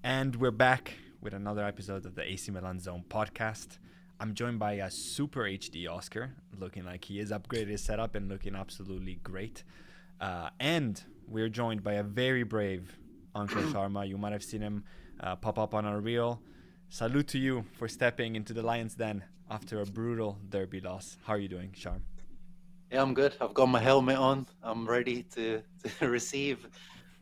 And we're back with another episode of the AC Milan Zone podcast. I'm joined by a super HD Oscar, looking like he is upgraded his setup and looking absolutely great. And we're joined by a very brave Uncle Sharma. You might have seen him pop up on our reel. Salute to you for stepping into the Lions' Den after a brutal derby loss. How are you doing, Sharm? Yeah, I'm good. I've got my helmet on. I'm ready to receive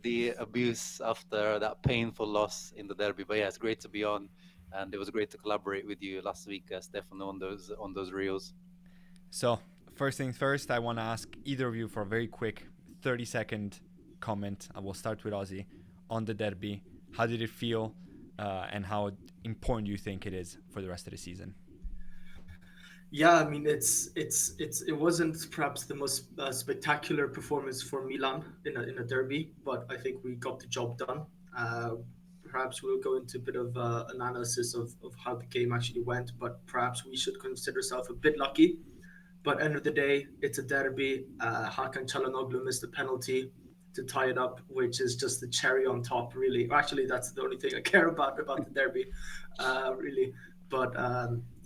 the abuse after that painful loss in the derby. But yeah, it's great to be on, and it was great to collaborate with you last week, Stefano, on those reels. So, first things first, I want to ask either of you for a very quick 30-second comment. I will start with Ozzy on the derby. How did it feel, and how important do you think it is for the rest of the season? Yeah, I mean it wasn't perhaps the most spectacular performance for Milan in a derby, but I think we got the job done. Perhaps we'll go into a bit of analysis of how the game actually went, but perhaps we should consider ourselves a bit lucky. But end of the day, it's a derby. Hakan Çalhanoğlu missed a penalty to tie it up, which is just the cherry on top. Really, actually, that's the only thing I care about the derby, really. But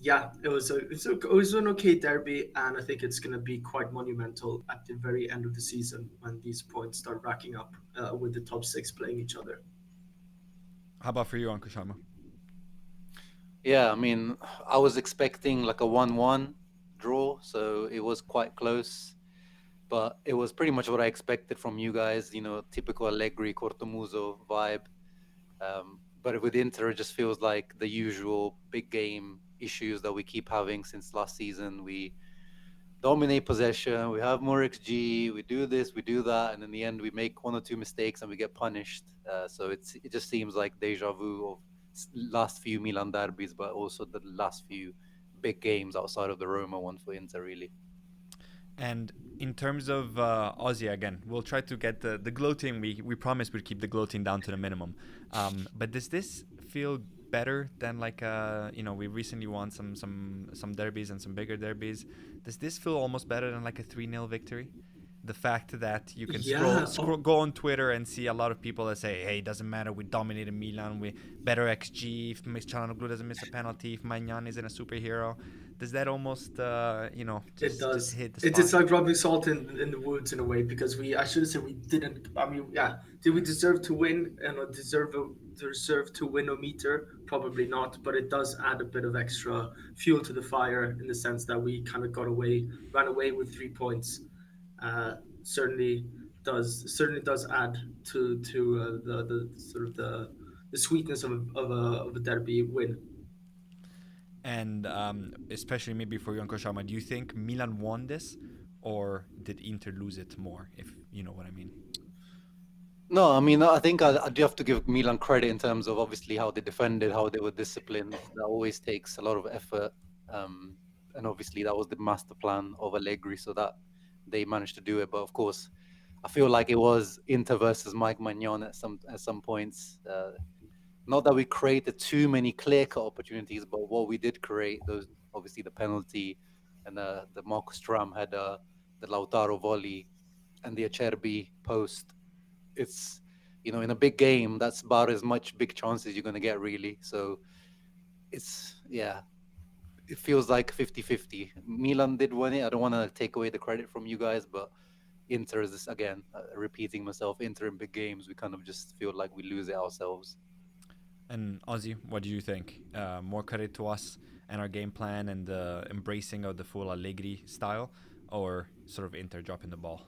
yeah, it was an okay derby, and I think it's going to be quite monumental at the very end of the season when these points start racking up with the top six playing each other. How about for you, Uncle Sharma? Yeah, I mean, I was expecting like a 1-1 draw, so it was quite close. But it was pretty much what I expected from you guys. Typical Allegri, Cortomuso vibe. But with Inter, it just feels like the usual big game issues that we keep having since last season. We dominate possession, we have more XG, we do this, we do that, and in the end, we make one or two mistakes and we get punished. So it just seems like deja vu of last few Milan derbies, but also the last few big games outside of the Roma one for Inter, really. And in terms of Aussie, again, we'll try to get the gloating. We promised we'd keep the gloating down to the minimum. But does this feel better than we recently won some derbies and some bigger derbies? Does this feel almost better than like a 3-0 victory? The fact that you can Yeah. go on Twitter and see a lot of people that say, "Hey, it doesn't matter. We dominated Milan. We better XG. If Çalhanoğlu doesn't miss a penalty, if Magnan isn't a superhero, does that almost It just does. hit the It's spot?" like rubbing salt in the wounds in a way because I should have said we didn't. I mean, yeah, did we deserve to win and deserve to win a meter? Probably not, but it does add a bit of extra fuel to the fire in the sense that we kind of ran away with 3 points. Uh, certainly certainly does add to the sort of the sweetness of a derby win. And especially maybe for you, Uncle Sharma, do you think Milan won this, or did Inter lose it more? If you know what I mean. No, I mean, I think I do have to give Milan credit in terms of obviously how they defended, how they were disciplined. That always takes a lot of effort. Um, and obviously, that was the master plan of Allegri, so that they managed to do it. But of course, I feel like it was Inter versus Mike Magnon at some points. Not that we created too many clear-cut opportunities, but what we did create, those obviously the penalty and the Marcus Thuram header, the Lautaro volley, and the Acerbi post. It's in a big game, that's about as much big chances you're going to get, really. So it's, yeah, it feels like 50-50. Milan did win it. I don't want to take away the credit from you guys, but Inter is, again, repeating myself, Inter in big games, we kind of just feel like we lose it ourselves. And Ozzy, what do you think? More credit to us and our game plan and the embracing of the full Allegri style, or sort of Inter dropping the ball?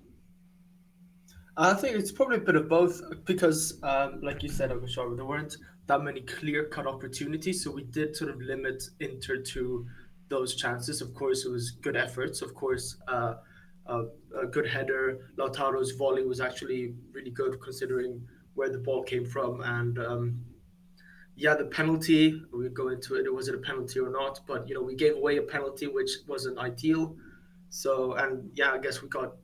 I think it's probably a bit of both because, like you said, Uncle Sharma, there weren't that many clear-cut opportunities, so we did sort of limit Inter to those chances. Of course, it was good efforts. Of course, uh, a good header. Lautaro's volley was actually really good considering where the ball came from, and yeah, the penalty. We go into it. Was it a penalty or not? But we gave away a penalty, which wasn't ideal. So and yeah, I guess we got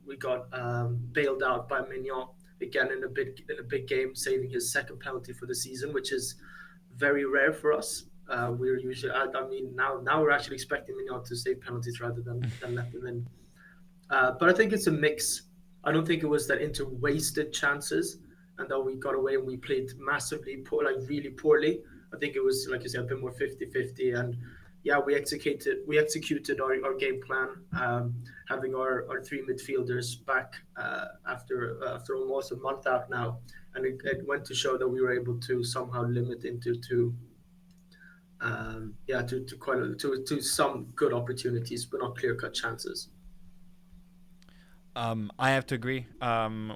bailed out by Mignon again in a big game, saving his second penalty for the season, which is very rare for us. We're usually, I mean, now we're actually expecting Mignon to save penalties rather than let them in. But I think it's a mix. I don't think it was that Inter wasted chances. and then we got away and we played massively poor, like really poorly. I think it was, like you said, a bit more 50-50. And yeah, we executed our game plan, having our three midfielders back after almost a month out now, and it went to show that we were able to somehow limit into to some good opportunities, but not clear cut chances. I have to agree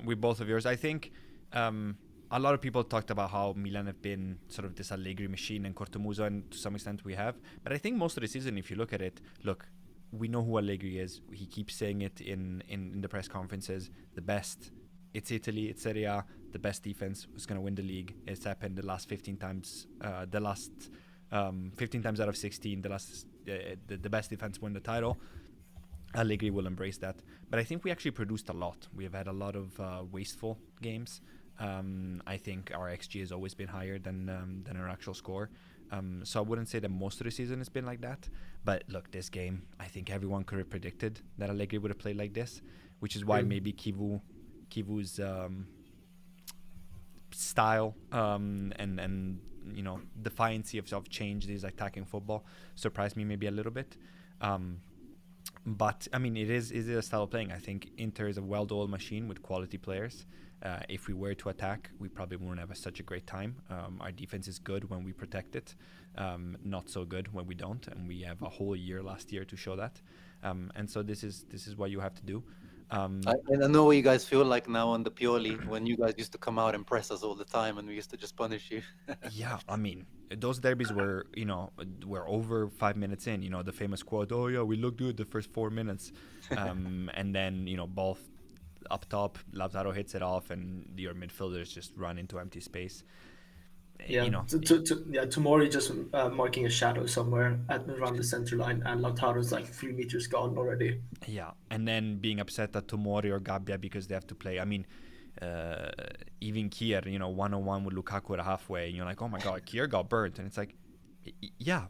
with both of yours. I think a lot of people talked about how Milan have been sort of this Allegri machine and Cortomuso, and to some extent we have. But I think most of the season, if you look at it, we know who Allegri is. He keeps saying it in the press conferences. The best. It's Italy. It's Serie A. The best defense was going to win the league. It's happened the last 15 times. 15 times out of 16, the best defense won the title. Allegri will embrace that. But I think we actually produced a lot. We have had a lot of wasteful games. I think our XG has always been higher than our actual score. So I wouldn't say that most of the season has been like that. But look, this game, I think everyone could have predicted that Allegri would have played like this, which is why maybe Kivu's style and defiancy of change, this attacking football, surprised me maybe a little bit. But I mean, it is a style of playing. I think Inter is a well-oiled machine with quality players. If we were to attack, we probably wouldn't have such a great time. Our defense is good when we protect it, not so good when we don't, and we have a whole year last year to show that. And so this is what you have to do. I know what you guys feel like now on the Purely, when you guys used to come out and press us all the time and we used to just punish you. Yeah, I mean, those derbies were over 5 minutes in. The famous quote, "Oh yeah, we looked good the first 4 minutes," and then ball up top, Lautaro hits it off, and your midfielders just run into empty space. Yeah, Tomori just marking a shadow somewhere around the center line, and Lautaro's like 3 meters gone already. Yeah, and then being upset at Tomori or Gabbia because they have to play. I mean, even Kier, 1-on-1 with Lukaku at halfway, and you're like, oh my god, Kier got burnt, and it's like, yeah,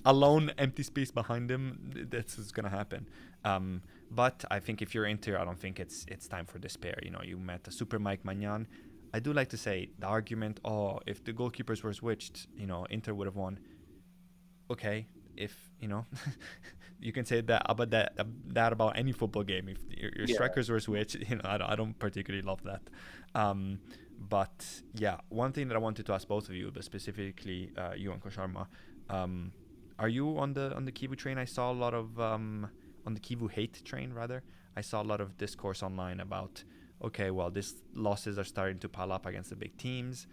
alone, empty space behind him. That's what's gonna happen. But I think if you're Inter, I don't think it's time for despair. You met a super Mike Magnan. I do like to say the argument, if the goalkeepers were switched, Inter would have won. Okay, if you can say that about any football game. If your strikers were switched, I don't particularly love that. But yeah, one thing that I wanted to ask both of you, but specifically you, Uncle Sharma, are you on the Kivu train? I saw a lot of on the Kivu hate train rather. I saw a lot of discourse online about, okay, well, these losses are starting to pile up against the big teams.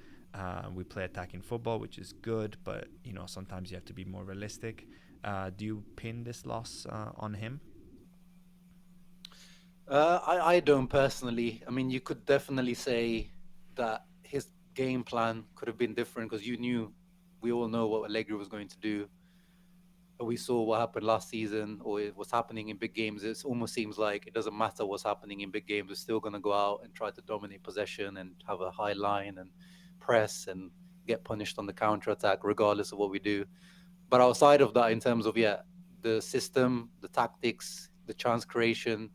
We play attacking football, which is good, but sometimes you have to be more realistic. Do you pin this loss on him? I don't personally. I mean, you could definitely say that his game plan could have been different because we all know what Allegri was going to do. We saw what happened last season, or what's happening in big games. It almost seems like it doesn't matter what's happening in big games. We're still going to go out and try to dominate possession and have a high line and press and get punished on the counter attack, regardless of what we do. But outside of that, in terms of the system, the tactics, the chance creation,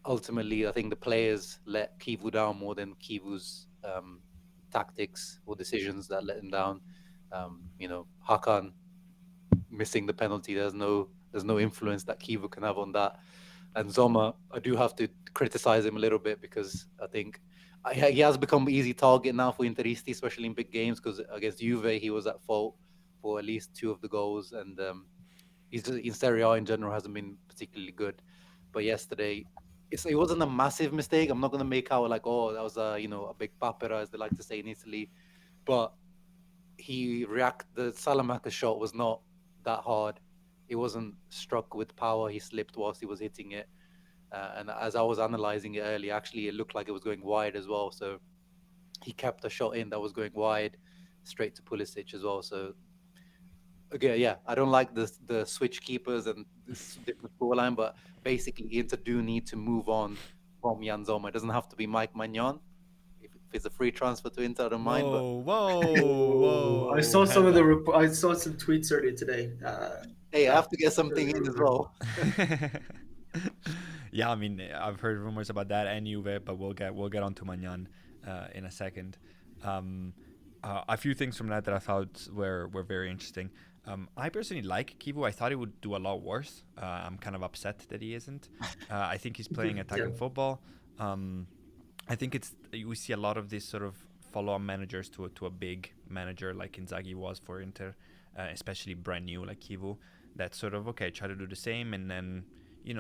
ultimately, I think the players let Kivu down more than Kivu's tactics or decisions that let him down. Hakan missing the penalty, there's no influence that Kivu can have on that. And Zoma, I do have to criticize him a little bit because I think he has become an easy target now for Interisti, especially in big games, because against Juve he was at fault for at least 2 of the goals, and he's just, in Serie A in general, hasn't been particularly good. But yesterday, it wasn't a massive mistake. I'm not going to make out like, that was a big papera, as they like to say in Italy. But the Salamanca shot was not that hard. It wasn't struck with power. He slipped whilst he was hitting it. And as I was analyzing it earlier, actually, it looked like it was going wide as well. So he kept a shot in that was going wide, straight to Pulisic as well. So again, yeah, I don't like the switch keepers and this different scoreline, but basically Inter do need to move on from Jan Zoma. It doesn't have to be Mike Magnan. If it's a free transfer to Inter, I don't mind. But Whoa! I saw some I saw some tweets earlier today. Hey, I have to get something in as well. Yeah, I mean, I've heard rumors about that and Juve, but we'll get onto Magnan in a second. Um, a few things from that I thought were very interesting. I personally like Kivu. I thought he would do a lot worse. I'm kind of upset that he isn't. I think he's playing Yeah. attacking football. I think we see a lot of these sort of follow-on managers to a big manager like Inzaghi was for Inter, especially brand new like Kivu. That sort of okay, try to do the same, and then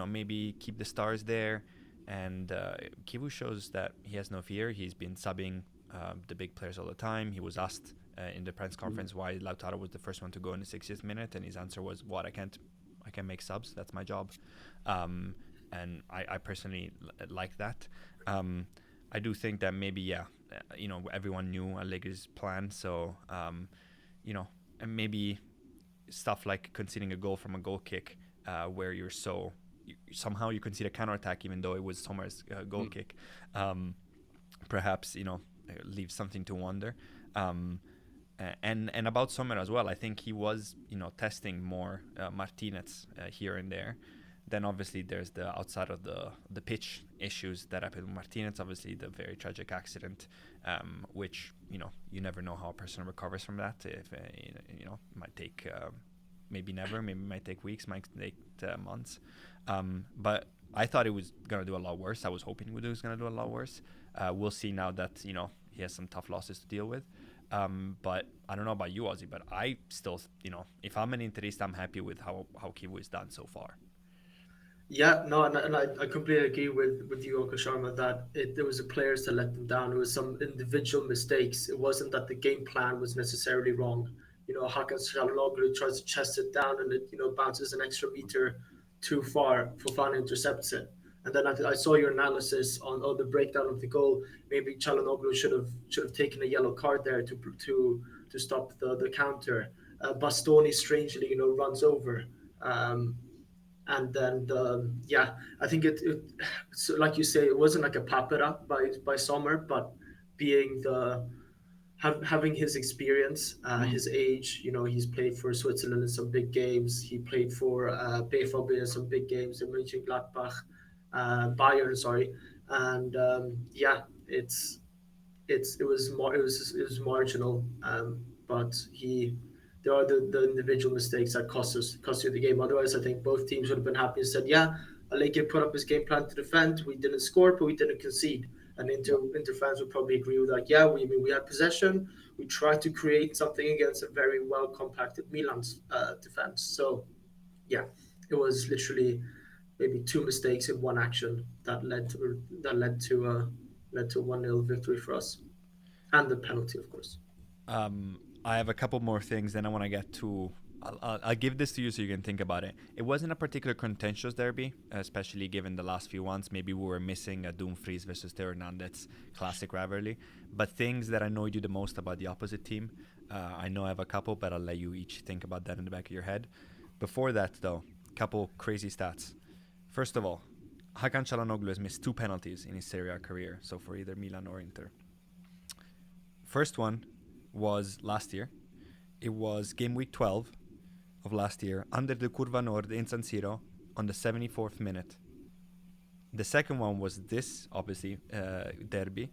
maybe keep the stars there. And Kivu shows that he has no fear. He's been subbing the big players all the time. He was asked in the press Mm. conference why Lautaro was the first one to go in the 60th minute, and his answer was, "What? I can make subs. That's my job." And I personally like that. Um, I do think that maybe everyone knew Allegri's plan, so and maybe stuff like conceding a goal from a goal kick, where somehow you concede a counter attack even though it was Sommer's goal Mm. kick. Perhaps leaves something to wonder. Um, and about Sommer as well, I think he was testing more Martinez here and there. Then obviously there's the outside of the pitch issues that happened with Martinez. Obviously the very tragic accident, which you never know how a person recovers from that. If it might take maybe never, maybe it might take weeks, might take months. But I thought it was gonna do a lot worse. I was hoping it was gonna do a lot worse. We'll see now that he has some tough losses to deal with. But I don't know about you, Ozzy, but I still, if I'm an Interista, I'm happy with how Kivu is done so far. Yeah, no, and I completely agree with you, Uncle Sharma, that there was the players that let them down. It was some individual mistakes. It wasn't that the game plan was necessarily wrong. Hakan Çalhanoğlu tries to chest it down and it bounces an extra meter too far. Fofana intercepts it. And then I saw your analysis on the breakdown of the goal. Maybe Çalhanoğlu should have taken a yellow card there to stop the counter. Bastoni strangely runs over. And then yeah, I think it so like you say, it wasn't like a papera by Sommer, but being having his experience, Mm. his age. He's played for Switzerland in some big games. He played for BVB in some big games in Mönchengladbach, Bayern, sorry. And yeah, it was marginal, but there are the individual mistakes that cost you the game. Otherwise, I think both teams would have been happy and said, yeah, Aleke put up his game plan to defend. We didn't score, but we didn't concede. And Yeah. Inter fans would probably agree with that. Yeah, we had possession. We tried to create something against a very well compacted Milan's defense. So yeah, it was literally maybe two mistakes in one action that led to 1-0 victory for us, and the penalty, of course. I have a couple more things, then I want to get to. I'll give this to you so you can think about it. It wasn't a particular contentious derby, especially given the last few ones. Maybe we were missing a Dumfries versus Theo Hernandez classic rivalry. But things that annoyed you the most about the opposite team, I know I have a couple, but I'll let you each think about that in the back of your head. Before that, though, couple crazy stats. First of all, Hakan Çalhanoğlu has missed two penalties in his Serie A career, so for either Milan or Inter. First one was last year. It was game week 12 of last year under the Curva Nord in San Siro on the 74th minute. The second one was this, obviously, derby,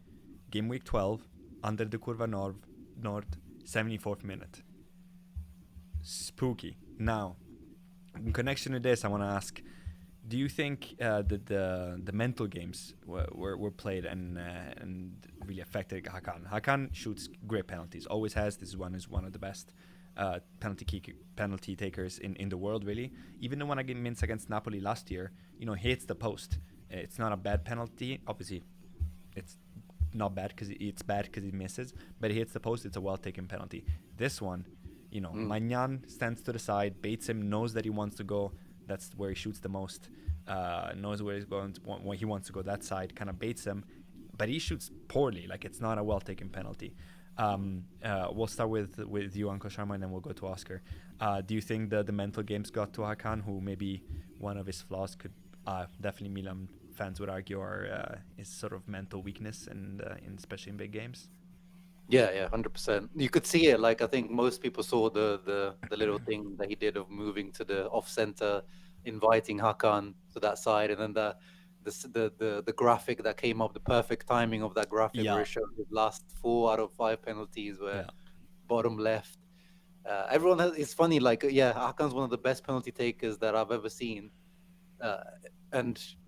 game week 12 under the Curva Nord 74th minute. Spooky. Now, in connection to this, I want to ask, do you think that the mental games were played and really affected Hakan? Hakan shoots great penalties, always has. This one is one of the best penalty takers in the world, really. Even the one against Napoli last year, hits the post. It's not a bad penalty. Obviously, it's not bad because it's bad because he misses, but he hits the post. It's a well taken penalty. This one, Magnan stands to the side, baits him, knows that he wants to go. That's where he shoots the most. Knows where he's going when he wants to go that side. Kind of baits him, but he shoots poorly. Like it's not a well taken penalty. We'll start with you, Uncle Sharma, and then we'll go to Oscar. Do you think the mental games got to Hakan, who maybe one of his flaws could definitely Milan fans would argue are his sort of mental weakness, and especially in big games? Yeah, 100%. You could see it. Like I think most people saw the little thing that he did of moving to the off center, inviting Hakan to that side, and then the graphic that came up, the perfect timing of that graphic where Yeah, it showed the last 4 out of 5 penalties were yeah, bottom left. Everyone has, it's funny, like, yeah, Hakan's one of the best penalty takers that I've ever seen. Uh,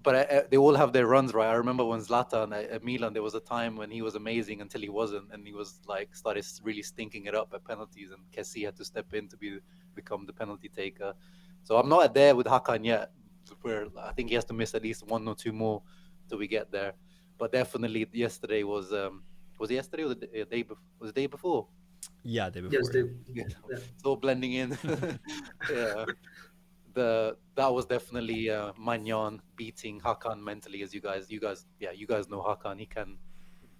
but they all have their runs, right? I remember when Zlatan at Milan, there was a time when he was amazing until he wasn't, and he was like started really stinking it up at penalties, and Kessie had to step in to become the penalty taker. So I'm not there with Hakan yet, where I think he has to miss at least 1 or 2 more till we get there. But definitely yesterday was it yesterday or the day before? Was it the day before? yeah. Day Yes, before, they. yeah. Yeah, Yeah. it's all blending in. Yeah, that was definitely Magnan beating Hakan mentally, as you guys know Hakan. He can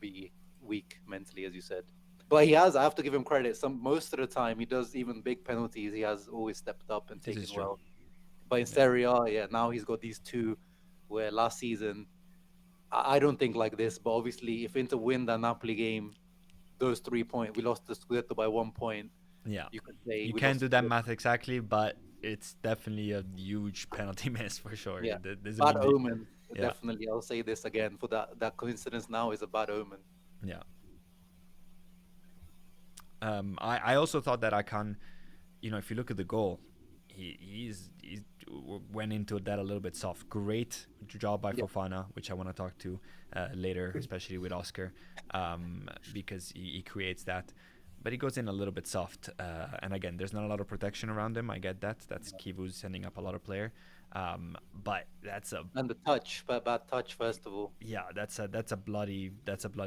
be weak mentally, as you said, but he has. I have to give him credit. Most of the time, he does even big penalties. He has always stepped up and This is taken true. well. But in Yeah, Serie A, yeah, now he's got these two. Where last season, I don't think like this. But obviously, if Inter win that Napoli game, those 3 points, we lost the Scudetto by 1 point. yeah. You could say You we can't lost do the that Scudetto. math exactly, but it's definitely a huge penalty miss for sure. Yeah, It doesn't bad mean that. omen. Yeah, Definitely, I'll say this again. For that coincidence now is a bad omen. yeah. I also thought that I can, if you look at the goal, he's went into that a little bit soft. Great job by Yeah, Fofana, which I want to talk to later, especially with Oscar, because he creates that. But he goes in a little bit soft, and again, there's not a lot of protection around him. I get that. That's Kivu's sending up a lot of player, but that's a and the touch, bad touch first of all. yeah, that's a bloody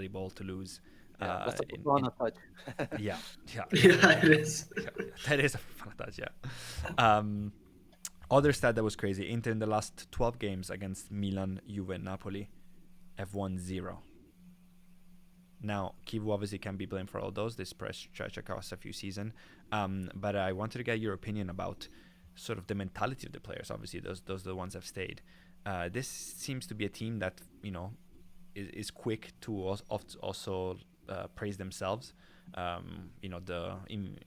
ball to lose. Yeah, that's a In Fofana touch. yeah, yeah, Yeah, it is. yeah, yeah, that is a fun touch. Yeah. Um, Other stat that was crazy: Inter in the last 12 games against Milan, Juve, and Napoli have won 0. Now, Kivu obviously can be blamed for all those. This press stretch across a few seasons. But I wanted to get your opinion about sort of the mentality of the players. Obviously, those are the ones that have stayed. This seems to be a team that is quick to also praise themselves. The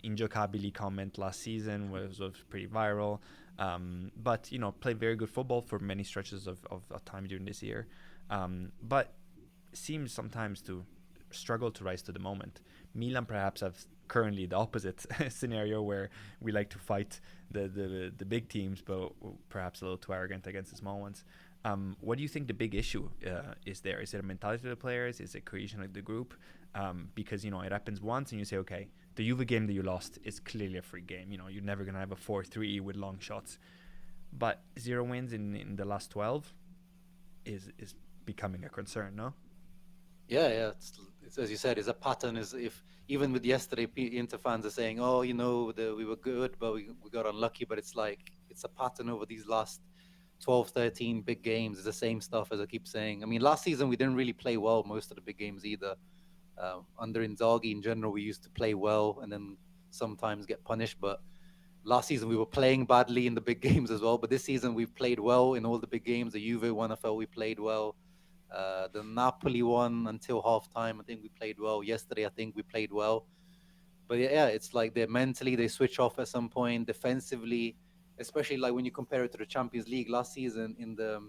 Ingiocabili comment last season was pretty viral. But played very good football for many stretches of time during this year. But seems sometimes to struggle to rise to the moment. Milan perhaps have currently the opposite scenario where we like to fight the big teams, but perhaps a little too arrogant against the small ones. What do you think the big issue is there? Is it a mentality of the players? Is it cohesion of the group? Because it happens once and you say, okay, the Juve game that you lost is clearly a free game. You're never gonna have a 4-3 with long shots, but 0 wins in the last 12 is becoming a concern. No. Yeah. It's as you said, it's a pattern. Is if even with yesterday, Inter fans are saying, "Oh, we were good, but we got unlucky." But it's like it's a pattern over these last 12, 13 big games. It's the same stuff as I keep saying. I mean, last season we didn't really play well most of the big games either. Under Inzaghi, in general, we used to play well and then sometimes get punished. But last season we were playing badly in the big games as well. But this season we've played well in all the big games. The Juve one, I felt we played well. The Napoli one until halftime, I think we played well. Yesterday, I think we played well. But yeah, it's like they switch off at some point defensively, especially like when you compare it to the Champions League last season in the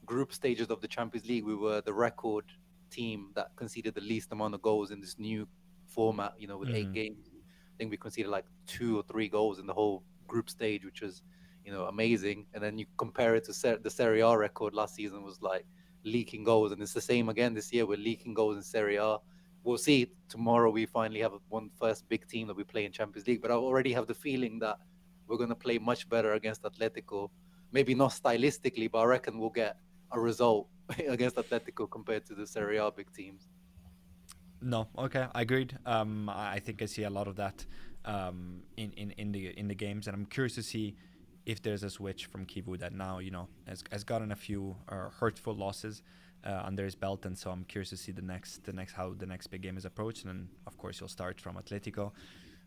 group stages of the Champions League, we were the record team that conceded the least amount of goals in this new format, with 8 games. I think we conceded like 2 or 3 goals in the whole group stage, which was, amazing. And then you compare it to the Serie A record last season was like leaking goals, and it's the same again this year. We're leaking goals in Serie A. We'll see tomorrow. We finally have one first big team that we play in Champions League, but I already have the feeling that we're going to play much better against Atletico. Maybe not stylistically, but I reckon we'll get a result against Atletico compared to the Serie A big teams. No, okay, I agreed. I think I see a lot of that in the games, and I'm curious to see if there's a switch from Kivu that now has gotten a few hurtful losses under his belt, and so I'm curious to see how the next big game is approached, and of course you'll start from Atletico,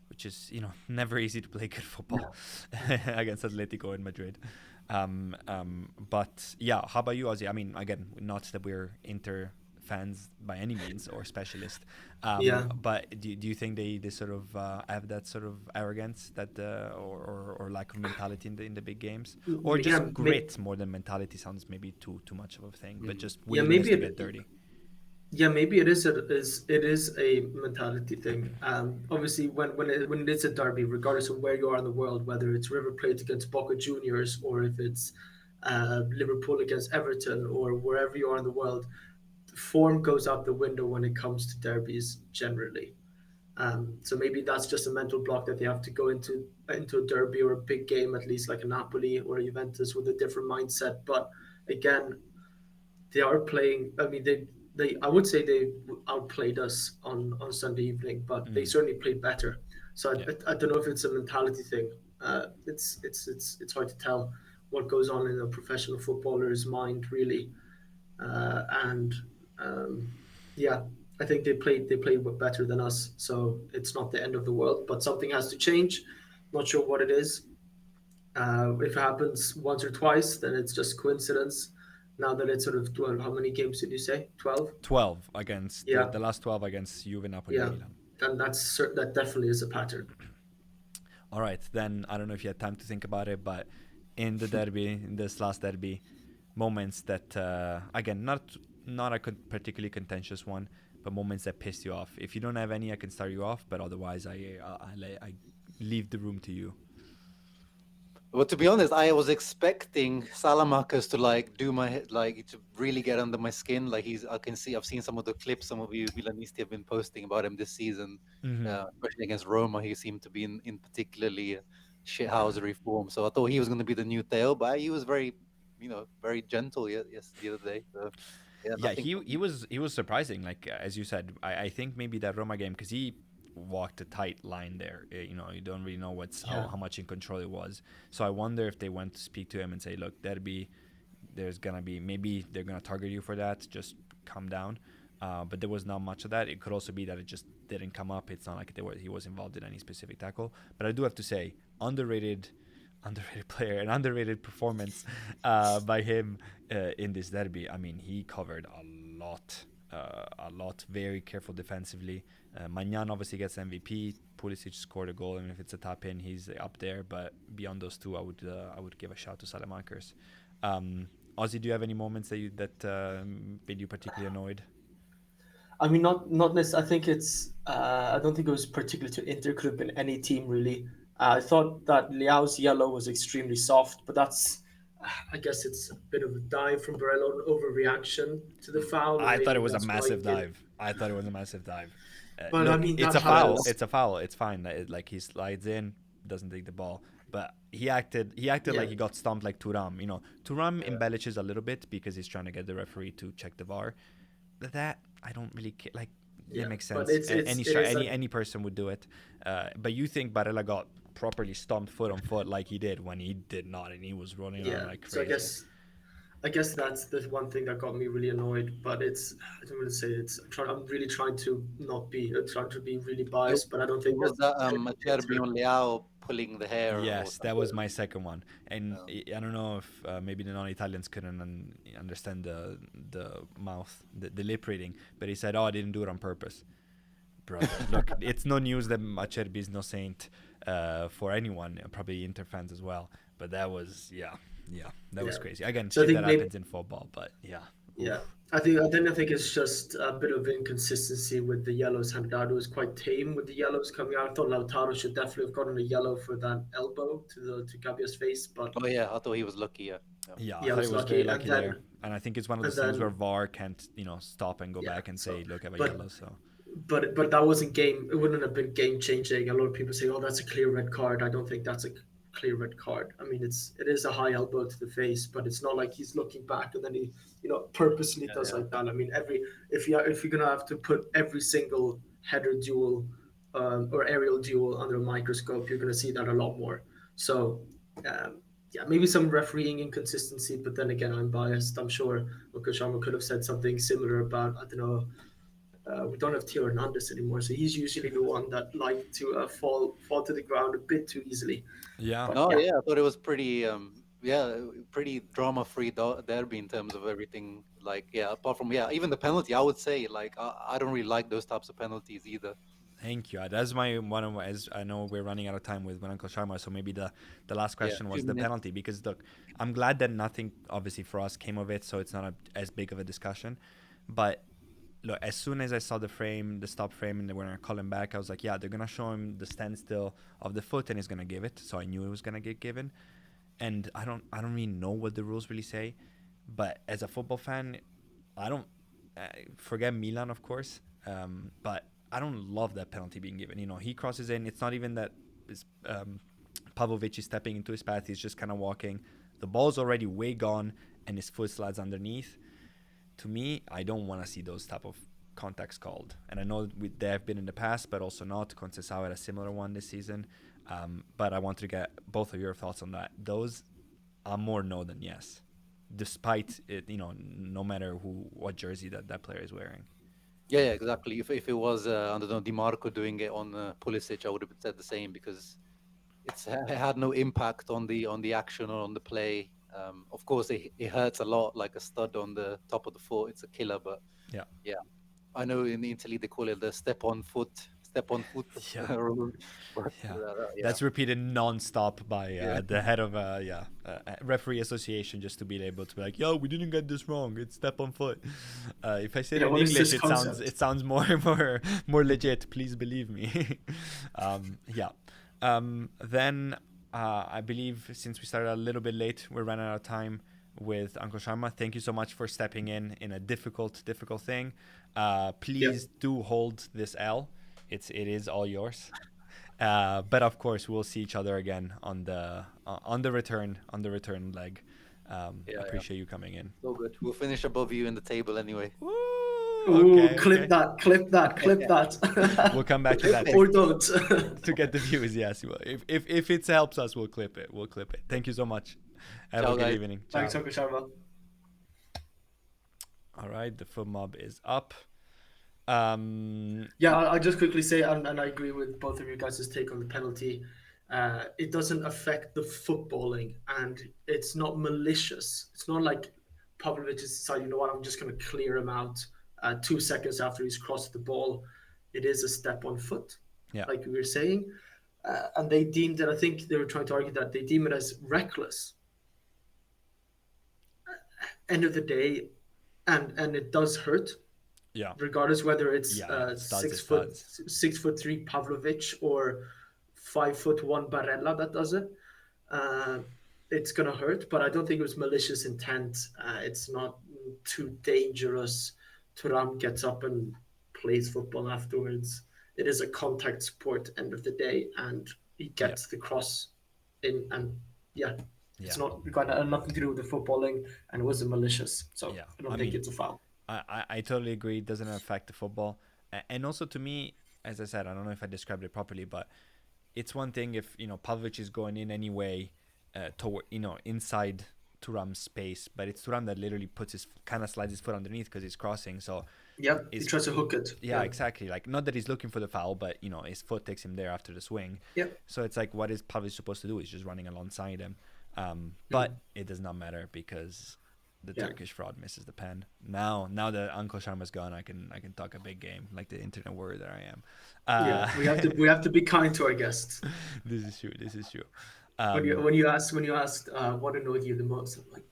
which is never easy to play good football against Atletico in Madrid. But yeah, how about you, Ozzy? I mean, again, not that we're Inter fans by any means or specialist. Yeah, But do you think they sort of have that sort of arrogance that or lack of mentality in the big games, or yeah, just grit more than mentality sounds maybe too much of a thing, but Mm. just yeah. willingness to get dirty? Yeah, maybe it is a mentality thing. Obviously, when it is a derby, regardless of where you are in the world, whether it's River Plate against Boca Juniors or if it's Liverpool against Everton or wherever you are in the world, form goes out the window when it comes to derbies generally. So maybe that's just a mental block that they have to go into a derby or a big game, at least like a Napoli or a Juventus, with a different mindset. But again, they are playing. I mean, they I would say they outplayed us on Sunday evening, but they Mm. certainly played better. So Yeah. I don't know if it's a mentality thing. It's hard to tell what goes on in a professional footballer's mind, really. And um, yeah, I think they played better than us. So it's not the end of the world, but something has to change. Not sure what it is. If it happens once or twice, then it's just coincidence. Now that it's sort of 12, how many games did you say? 12? 12 against Yeah, the last 12 against Juve, Napoli, and yeah. Milan. And that definitely is a pattern. All right, then I don't know if you had time to think about it, but in the derby, in this last derby, moments that again, not a particularly contentious one, but moments that pissed you off. If you don't have any, I can start you off, but otherwise, I leave the room to you. Well, to be honest, I was expecting Salamakers to like do like to really get under my skin. Like I've seen some of the clips some of you Milanisti have been posting about him this season, Mm-hmm. especially against Roma. He seemed to be in particularly shithousery form. So I thought he was going to be the new Theo, but he was very, very gentle. Yes, the other day. So yeah, Yeah, nothing from he me. was surprising. Like as you said, I think maybe that Roma game because he walked a tight line there. You don't really know Yeah. how much in control it was. So I wonder if they went to speak to him and say, look, there's gonna be maybe they're gonna target you for that. Just calm down. But there was not much of that. It could also be that it just didn't come up. It's not like he was involved in any specific tackle. But I do have to say, underrated player and underrated performance by him in this derby. I mean, he covered a lot. Very careful defensively. Magnan obviously gets MVP. Pulisic scored a goal, and if it's a tap in, he's up there. But beyond those two, I would give a shout to Salamankers. Ozzy, do you have any moments that made you particularly annoyed? I mean, not necessarily. I think it's. I don't think it was particular to Inter. Could have been any team really. I thought that Liao's yellow was extremely soft, but that's. I guess it's a bit of a dive from Barella, an overreaction to the foul, and I thought it maybe was a that's why he massive did. dive. I thought it was a massive dive. But I Look, mean, it's that a foul. happens. It's a foul. It's fine. Like he slides in, doesn't take the ball. But he acted Yeah, like he got stumped like Turam. Turam Yeah. embellishes a little bit because he's trying to get the referee to check the VAR. But that I don't really care. Like yeah. that makes But sense. it is a Any person would do it. But you think Barella got properly stomped foot on foot like he did when he did not, and he was running around yeah. like So I crazy. guess I guess that's the one thing that got me really annoyed. But I don't want to say it's. I'm really trying to not be trying to be really It, biased, but I don't it think was that's that Acerbi Inter. on Leao pulling the hair or Yes, that something. was my second one, and Um, I don't know if maybe the non-Italians couldn't understand the mouth, the lip reading, but he said, "Oh, I didn't do it on purpose." Brother, look, it's no news that Acerbi is no saint for anyone, probably Inter fans as well. But that was, yeah, that was Yeah. crazy. Again, So I shit think that maybe happens in football, but yeah, yeah. oof. I think it's just a bit of inconsistency with the yellows handed out. It was quite tame with the yellows coming out. I thought Lautaro should definitely have gotten a yellow for that elbow to Gabia's face, but oh yeah, I thought he was lucky. Yeah. Yeah. Yeah, I yeah, I thought he was was very lucky. And lucky there, then and I think it's one of and those things where then VAR can't, stop and go yeah. back and say, So "Look, I have a but yellow." So but that wasn't game. It wouldn't have been game changing. A lot of people say, "Oh, that's a clear red card." I don't think that's a clear red card. I mean, it is a high elbow to the face, but it's not like he's looking back and then he purposely Yeah. does Yeah. like that. I mean, if you're gonna have to put every single header duel or aerial duel under a microscope, you're gonna see that a lot more. So. Yeah, maybe some refereeing inconsistency, but then again, I'm biased. I'm sure Uncle Sharma could have said something similar about, I don't know, we don't have Theo Hernandez anymore, so he's usually the one that liked to fall to the ground a bit too easily. yeah, But No, yeah, yeah, I thought it was pretty. yeah, pretty drama-free derby in terms of everything. Like, yeah, apart from yeah, even the penalty, I would say like I don't really like those types of penalties either. Thank you. That's my one of my, as I know we're running out of time with Uncle Sharma, so maybe the last Yeah, question few was the minutes. penalty because look, I'm glad that nothing obviously for us came of it, so it's not as big of a discussion. But look, as soon as I saw the frame, the stop frame, and they were gonna call him back, I was like, yeah, they're gonna show him the standstill of the foot, and he's gonna give it. So I knew it was gonna get given. And I don't really know what the rules really say, but as a football fan, I don't forget Milan, of course, but I don't love that penalty being given. He crosses in. It's not even that is Pavlovic is stepping into his path. He's just kind of walking. The ball's already way gone, and his foot slides underneath. To me, I don't want to see those type of contacts called. And I know they have been in the past, but also not. Conceição had a similar one this season. But I want to get both of your thoughts on that. Those are more no than yes, despite it. No matter what jersey that player is wearing. Yeah, yeah, exactly. If it was I don't know, Dimarco doing it on Pulisic, I would have said the same because it had no impact on the action or on the play. Of course, it hurts a lot, like a stud on the top of the foot. It's a killer, but Yeah, yeah, I know in Italy they call it the step on foot yeah, rule. But yeah. yeah, That's repeated non-stop by yeah, the head of referee association just to be able to be like, yo, we didn't get this wrong. It's step on foot. If I say it Yeah, in what is English, this it concept? sounds more more legit. Please believe me. Yeah. Then I believe since we started a little bit late, we're running out of time with Uncle Sharma. Thank you so much for stepping in a difficult thing. Yeah. Please do hold this L. It is all yours. But of course, we'll see each other again on the return leg. yeah. Appreciate you coming in. So good. We'll finish above you in the table anyway. Ooh, Ooh, okay, clip okay. that, clip that, clip We'll that. come back to that Okay. Or don't. to get the views. Yes, if it helps us, we'll clip it. We'll clip it. Thank you so much. Have a Ciao, good guys. evening. Thanks, Ciao. Uncle Sharma. All right, the foot mob is up. Um, Yeah, I'll just quickly say, and I agree with both of you guys' take on the penalty. It doesn't affect the footballing, and it's not malicious. It's not like Pavlovic has decided, you know what, I'm just going to clear him out 2 seconds after he's crossed the ball. It is a step on foot, yeah, like we were saying. And they deemed it, I think they were trying to argue that they deem it as reckless. End of the day, and it does hurt, yeah, regardless whether it's yeah, yeah. Studs is six foot studs. 6'3" Pavlovic or 5'1" Barella that does it. Uh, it's gonna hurt, but I don't think it was malicious intent. It's not too dangerous. Turam gets up and plays football afterwards. It is a contact sport end of the day, and he Yeah, gets the cross in, and yeah, it's yeah, not got nothing to do with the footballing, and it wasn't malicious. So yeah. I don't I think mean, it's a foul. I totally agree. It doesn't affect the football, and also to me, as I said, I don't know if I described it properly, but it's one thing if Pavlovic is going in anyway, toward inside Turam's space, but it's Turam that literally puts his kind of slides his foot underneath because he's crossing. So Yeah, he is tries to hook it. yeah, Yeah, exactly. Like not that he's looking for the foul, but his foot takes him there after the swing. yeah. So it's like what is Pavlovic supposed to do? He's just running alongside him. Mm. But it does not matter because the Yeah, Turkish fraud misses the pen. Now that Uncle Sharma's gone, I can talk a big game like the internet warrior that I am. yeah. We have to be kind to our guests. This is true. This is true. When you Um, when you asked what annoyed you the most, I'm like,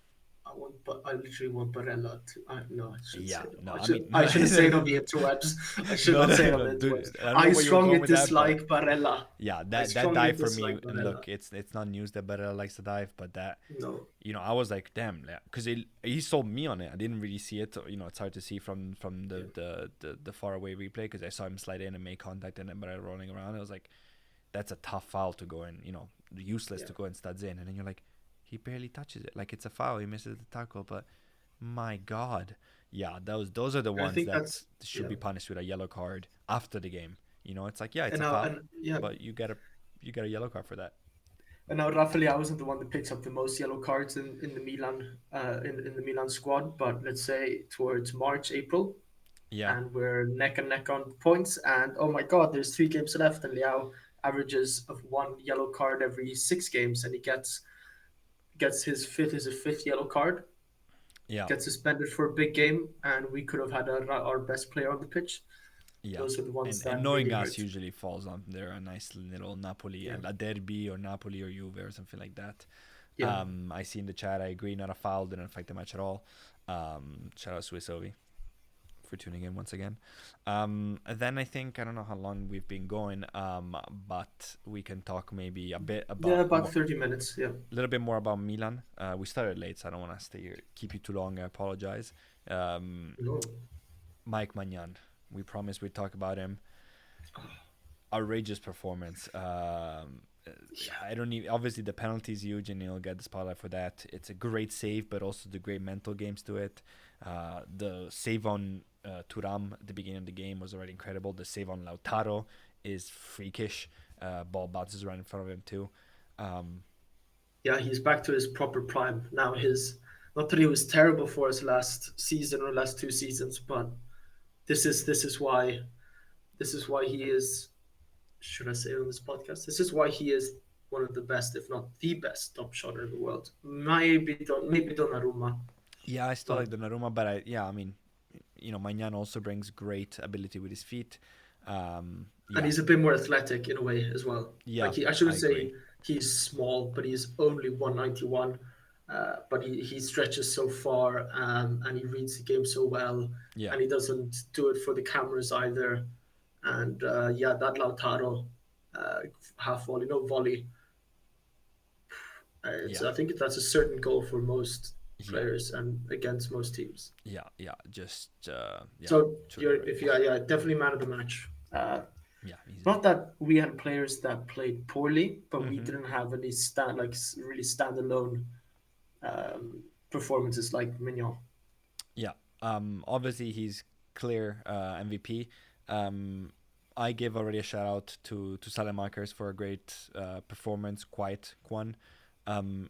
I literally want Barella to. No, I should say yeah. it. No, I I should mean, I no, shouldn't say it on the interwebs. I should no, not no, say it on no, the interwebs. dude. I don't know I where you were going strongly with that, but dislike Barella. yeah, I that strongly dive for me. dislike Barella. Look, it's not news that Barella likes to dive, but that No. I was like, damn, because he sold me on it. I didn't really see it. It's hard to see from Yeah. the far away replay because I saw him slide in and make contact and then Barella rolling around. I was like, that's a tough foul to go in. Useless Yeah. to go in studs in, and then you're like, he barely touches it. Like it's a foul. He misses the tackle, but my God, yeah, those are the I ones think that that's should yeah. be punished with a yellow card after the game. It's like yeah, it's And a now foul, and yeah. but you get a yellow card for that. And now Rafael wasn't the one that picks up the most yellow cards in the Milan in the Milan squad, but let's say towards March, April, Yeah, and we're neck and neck on points. And oh my God, there's 3 games left, and Liao averages of one yellow card every 6 games, and he gets gets his fifth yellow card, Yeah, gets suspended for a big game, and we could have had our best player on the pitch. yeah. Those are the ones And that knowing really us hurt. usually falls on there a nice little Napoli Yeah, and La Derby or Napoli or Juve or something like that. yeah, I see in the chat. I agree. Not a foul. Didn't affect the match at all. Shout out Swiss Ovi for tuning in once again. And then I think I don't know how long we've been going, but we can talk maybe a bit yeah. about About 30 minutes. Yeah. a little bit more about Milan. We started late, so I don't want to stay here, keep you too long. I apologize. Um, No. Mike Magnan. We promised we'd talk about him. Outrageous performance. I don't need. Obviously, the penalty is huge, and he'll get the spotlight for that. It's a great save, but also the great mental games to it. The save on Turam at the beginning of the game was already incredible. The save on Lautaro is freakish. Ball bounces right in front of him too. Um, Yeah, he's back to his proper prime now. His not that he was terrible for us last season or last 2 seasons, but this is why he is. Should I say on this podcast? This is why he is one of the best, if not the best, top shotter in the world. Maybe Donnarumma, yeah, I still but like Donnarumma, but I mean, Magnan also brings great ability with his feet. and Yeah, he's a bit more athletic in a way as well. yeah, Like I I shouldn't agree. say he's small, but he's only 191. But he stretches so far, and he reads the game so well, Yeah, and he doesn't do it for the cameras either. And yeah, that Lautaro uh, half volley, no volley. It's yeah, I think that's a certain goal for most yeah, players and against most teams. yeah. Just yeah, So truly you're great. if yeah, definitely man of the match. Yeah, easily. Not that we had players that played poorly, but we Hmm. didn't have any really standalone um, performances like Mignon. Yeah. Obviously he's clear MVP. Um, I give already a shout out to Salamakers for a great performance, quite one.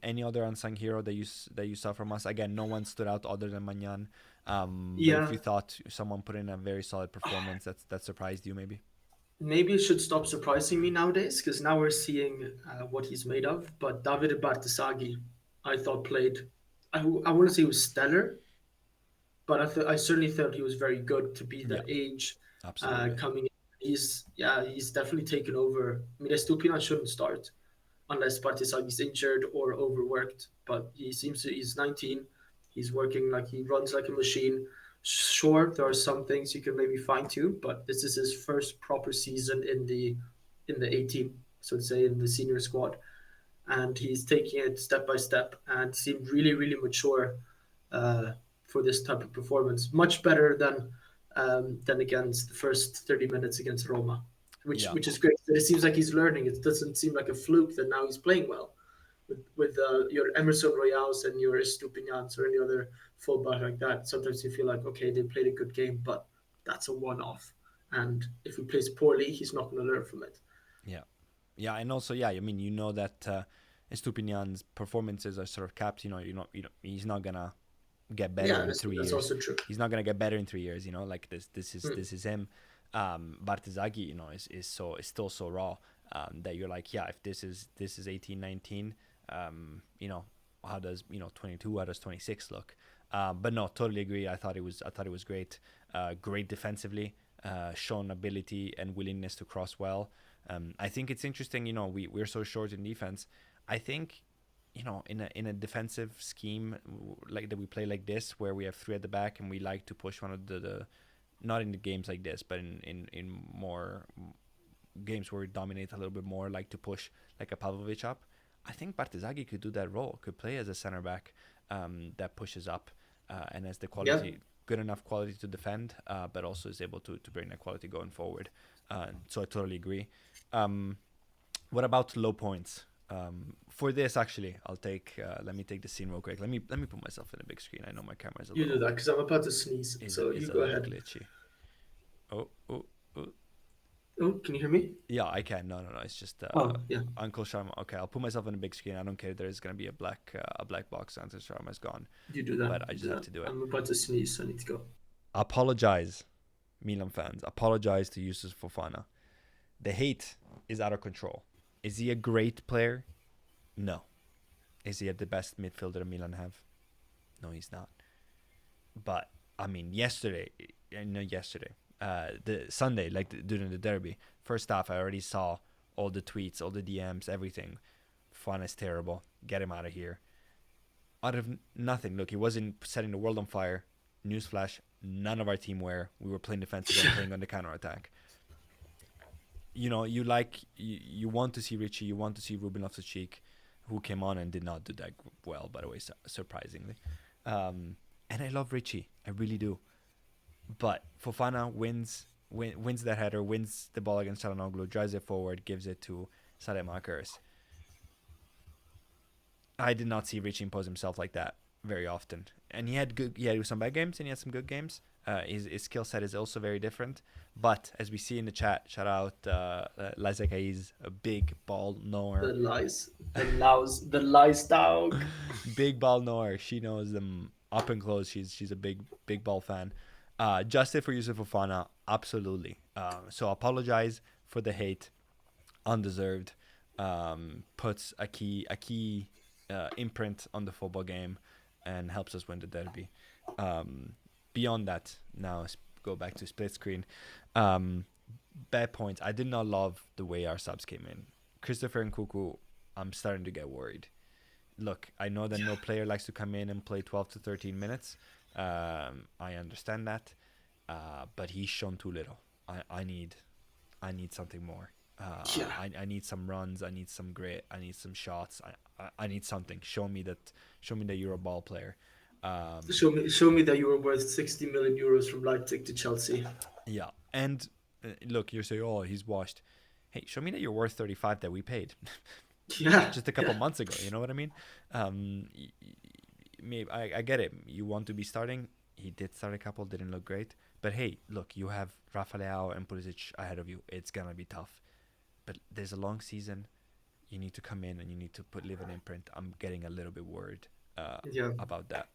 Any other unsung hero that you saw from us? Again, no one stood out other than Magnan. But if Yeah, you thought someone put in a very solid performance, that surprised you, maybe. maybe it should stop surprising me nowadays because now we're seeing what he's made of. But Davide Bartesaghi, I thought played. I wouldn't say he was stellar, but I certainly thought he was very good to be Yeah, that age absolutely. coming in. He's definitely taken over. I mean, Estupina shouldn't start unless Partisagi's injured or overworked. But he's 19. He's working like he runs like a machine. Sure, there are some things you can maybe fine tune, but this is his first proper season in the 18, so to say in the senior squad, and he's taking it step by step and seemed really really mature uh, for this type of performance. Much better than against the first 30 minutes against Roma, which Yeah, which is great. It seems like he's learning. It doesn't seem like a fluke that now he's playing well with your Emerson Royals and your Estupinians or any other fullback like that. Sometimes you feel like okay, they played a good game, but that's a one-off. And if he plays poorly, he's not going to learn from it. yeah, yeah, and also yeah. I mean, that Estupinian's performances are sort of capped. He's not gonna get better Yeah, in that's, three that's years. also true. He's not gonna get better in 3 years. Like this is Mm. this is him. Bartezaghi, is still so raw that you're like, yeah, if this is 18, 19, how does 22, how does 26 look? But no, totally agree. I thought it was great. Great defensively, shown ability and willingness to cross well. I think it's interesting. We're so short in defense. I think in a defensive scheme like that we play like this, where we have three at the back and we like to push one of the not in the games like this, but in more games where we dominate a little bit more, like to push like a Pavlovic up. I think Bartezaghi could do that role, could play as a center back that pushes up and has the Yeah, quality, good enough quality to defend, but also is able to bring that quality going forward. So I totally agree. Um, what about low points? For this, actually, I'll take. Let me take the scene real quick. Let me put myself in a big screen. I know my camera is a you do little that because I'm about to sneeze. is So is you a go little ahead. glitchy. Oh, oh, oh. Oh, can you hear me? Yeah, I can. No, no, no. It's just Oh, yeah. Uncle Sharma. Okay, I'll put myself on a big screen. I don't care. There's gonna be a black box. Uncle Sharma's gone, You do that. but I You just do have that. to do it. I'm about to sneeze. So I need to go. Apologize, Milan fans. Apologize to Yusuf Fofana. The hate is out of control. Is he a great player? No. Is he the best midfielder Milan have? No, he's not. But I mean, the Sunday, like during the derby, first half, I already saw all the tweets, all the DMs, everything. Fun is terrible. Get him out of here. Out of nothing. Look, he wasn't setting the world on fire. Newsflash: none of our team were. We were playing defensive and playing on the counter attack. You want to see Richie, you want to see Ruben Loftus-Cheek, who came on and did not do that well, by the way, surprisingly. And I love Richie, I really do. But Fofana wins that header, wins the ball against Çalhanoğlu, drives it forward, gives it to Saelemaekers. I did not see Richie impose himself like that very often. And he had some bad games and he had some good games. His skill set is also very different. But as we see in the chat, shout out Lazekai's a big ball knower. The lies dog. Big ball knower. She knows them up and close. She's a big ball fan. Justice for Yusuf Fofana, absolutely. So apologize for the hate, undeserved. Puts a key imprint on the football game and helps us win the derby. Beyond that, now go back to split screen. Bad points. I did not love the way our subs came in. Christopher and Kuku, I'm starting to get worried. Look, I know that no player likes to come in and play 12 to 13 minutes. I understand that, but he's shown too little. I need something more. I need some runs. I need some grit. I need some shots. I need something. Show me that you're a ball player. Show me that you were worth 60 million euros from Leipzig to Chelsea. Yeah, and look, you're saying, oh, he's washed. Hey, show me that you're worth 35 that we paid. Yeah, just a couple months ago. You know what I mean? Maybe I get it. You want to be starting. He did start a couple. Didn't look great. But hey, look, you have Rafa Leao and Pulisic ahead of you. It's gonna be tough. But there's a long season. You need to come in and you need to leave an imprint. I'm getting a little bit worried about that.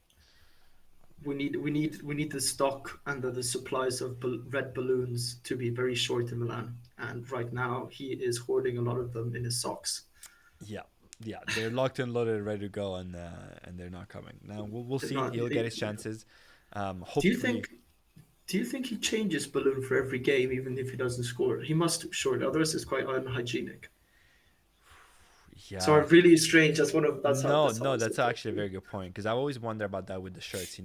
We need the stock and the supplies of red balloons to be very short in Milan. And right now he is hoarding a lot of them in his socks. Yeah, they're locked and loaded, ready to go, and they're not coming. Now we'll see. He'll get his chances. Hopefully. Do you think he changes balloon for every game, even if he doesn't score? He must, surely. Otherwise, it's quite unhygienic. Yeah. So really strange. That's actually a very good point, because I always wonder about that with the shirts.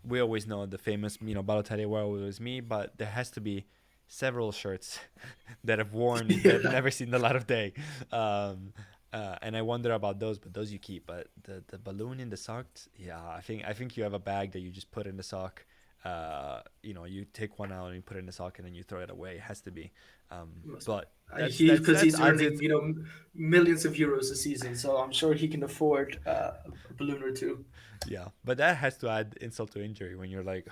We always know the famous Balotelli "Where was me," but there has to be several shirts that have worn that never seen the light of day. And I wonder about those, but those you keep. But the balloon in the sock, I think you have a bag that you just put in the sock. You take one out and you put it in the sock and then you throw it away. It has to be. But because he's earning millions of euros a season, so I'm sure he can afford a balloon or two. Yeah, but that has to add insult to injury when you're like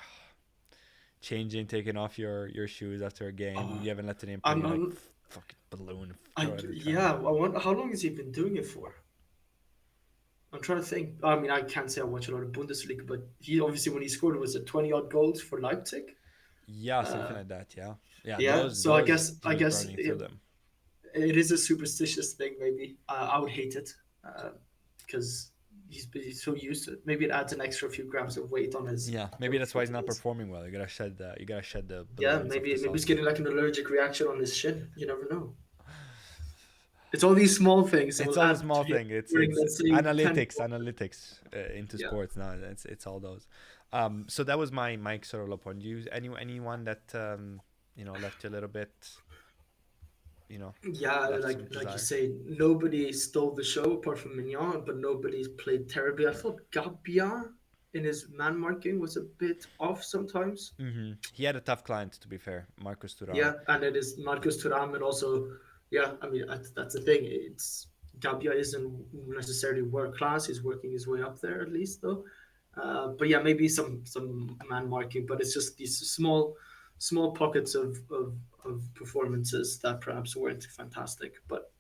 changing, taking off your shoes after a game. You haven't let it in. Like, fucking balloon. I wonder how long has he been doing it for? I'm trying to think. I mean, I can't say I watch a lot of Bundesliga, but he obviously, when he scored, was it 20 odd goals for Leipzig? Yeah, something like that. Yeah. I guess it is a superstitious thing. Maybe I would hate it because he's so used to it. Maybe it adds an extra few grams of weight on his. Yeah, maybe that's why he's not performing well. You gotta shed the. Yeah, maybe he's getting like an allergic reaction on his shin. You never know. It's all these small things. It's all the small thing. It's analytics into sports now. It's all those. So that was my sort of low point. Anyone that left you a little bit. Yeah, like you say, nobody stole the show apart from Mignon, but nobody's played terribly. I thought Gabbia in his man marking was a bit off sometimes. Mm-hmm. He had a tough client, to be fair, Marcus Thuram. Yeah, and it is Marcus Thuram, and also, I mean that's the thing. It's Gabbia isn't necessarily world class. He's working his way up there at least, though. But yeah, maybe some man marking, but it's just these small pockets of performances that perhaps weren't fantastic. But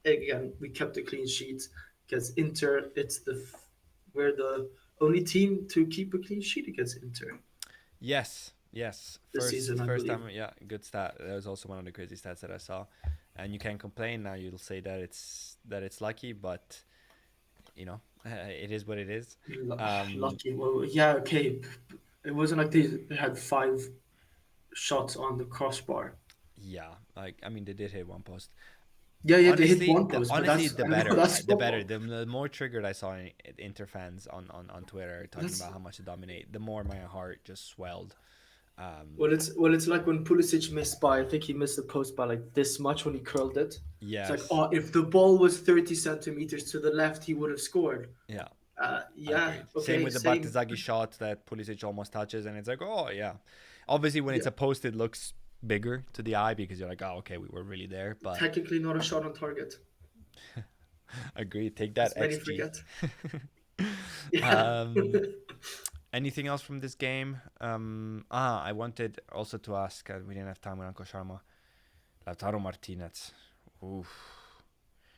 again, we kept a clean sheet because Inter, we're the only team to keep a clean sheet against Inter. Yes. This season, first time, good stat. That was also one of the crazy stats that I saw. And you can't complain now. You'll say that it's lucky, but it is what it is. Um, Lucky. Well, yeah, okay. It wasn't like they had five shots on the crossbar. yeah, like I mean, they did hit one post. Yeah, yeah, they hit Honestly, one post, but honestly, that's the I don't know. better, That's the better. football. The more triggered I saw Inter fans on Twitter talking That's about how much they dominate, the more my heart just swelled. Um, well, it's like when Pulisic missed by. I think he missed the post by like this much when he curled it. It's like, yes, oh, if the ball was 30 centimeters to the left, he would have scored. yeah, Yeah, agreed. Same okay, with the same. Batizagi shot that Pulisic almost touches, and it's like, oh yeah. Obviously, when Yeah, it's a post, it looks bigger to the eye because you're like, oh okay, we were really there. But technically not a shot on target, agreed. Take that as many XG. forget. Yeah. um, Anything else from this game? I wanted also to ask. We didn't have time with Uncle Sharma. Lautaro Martinez. Oof.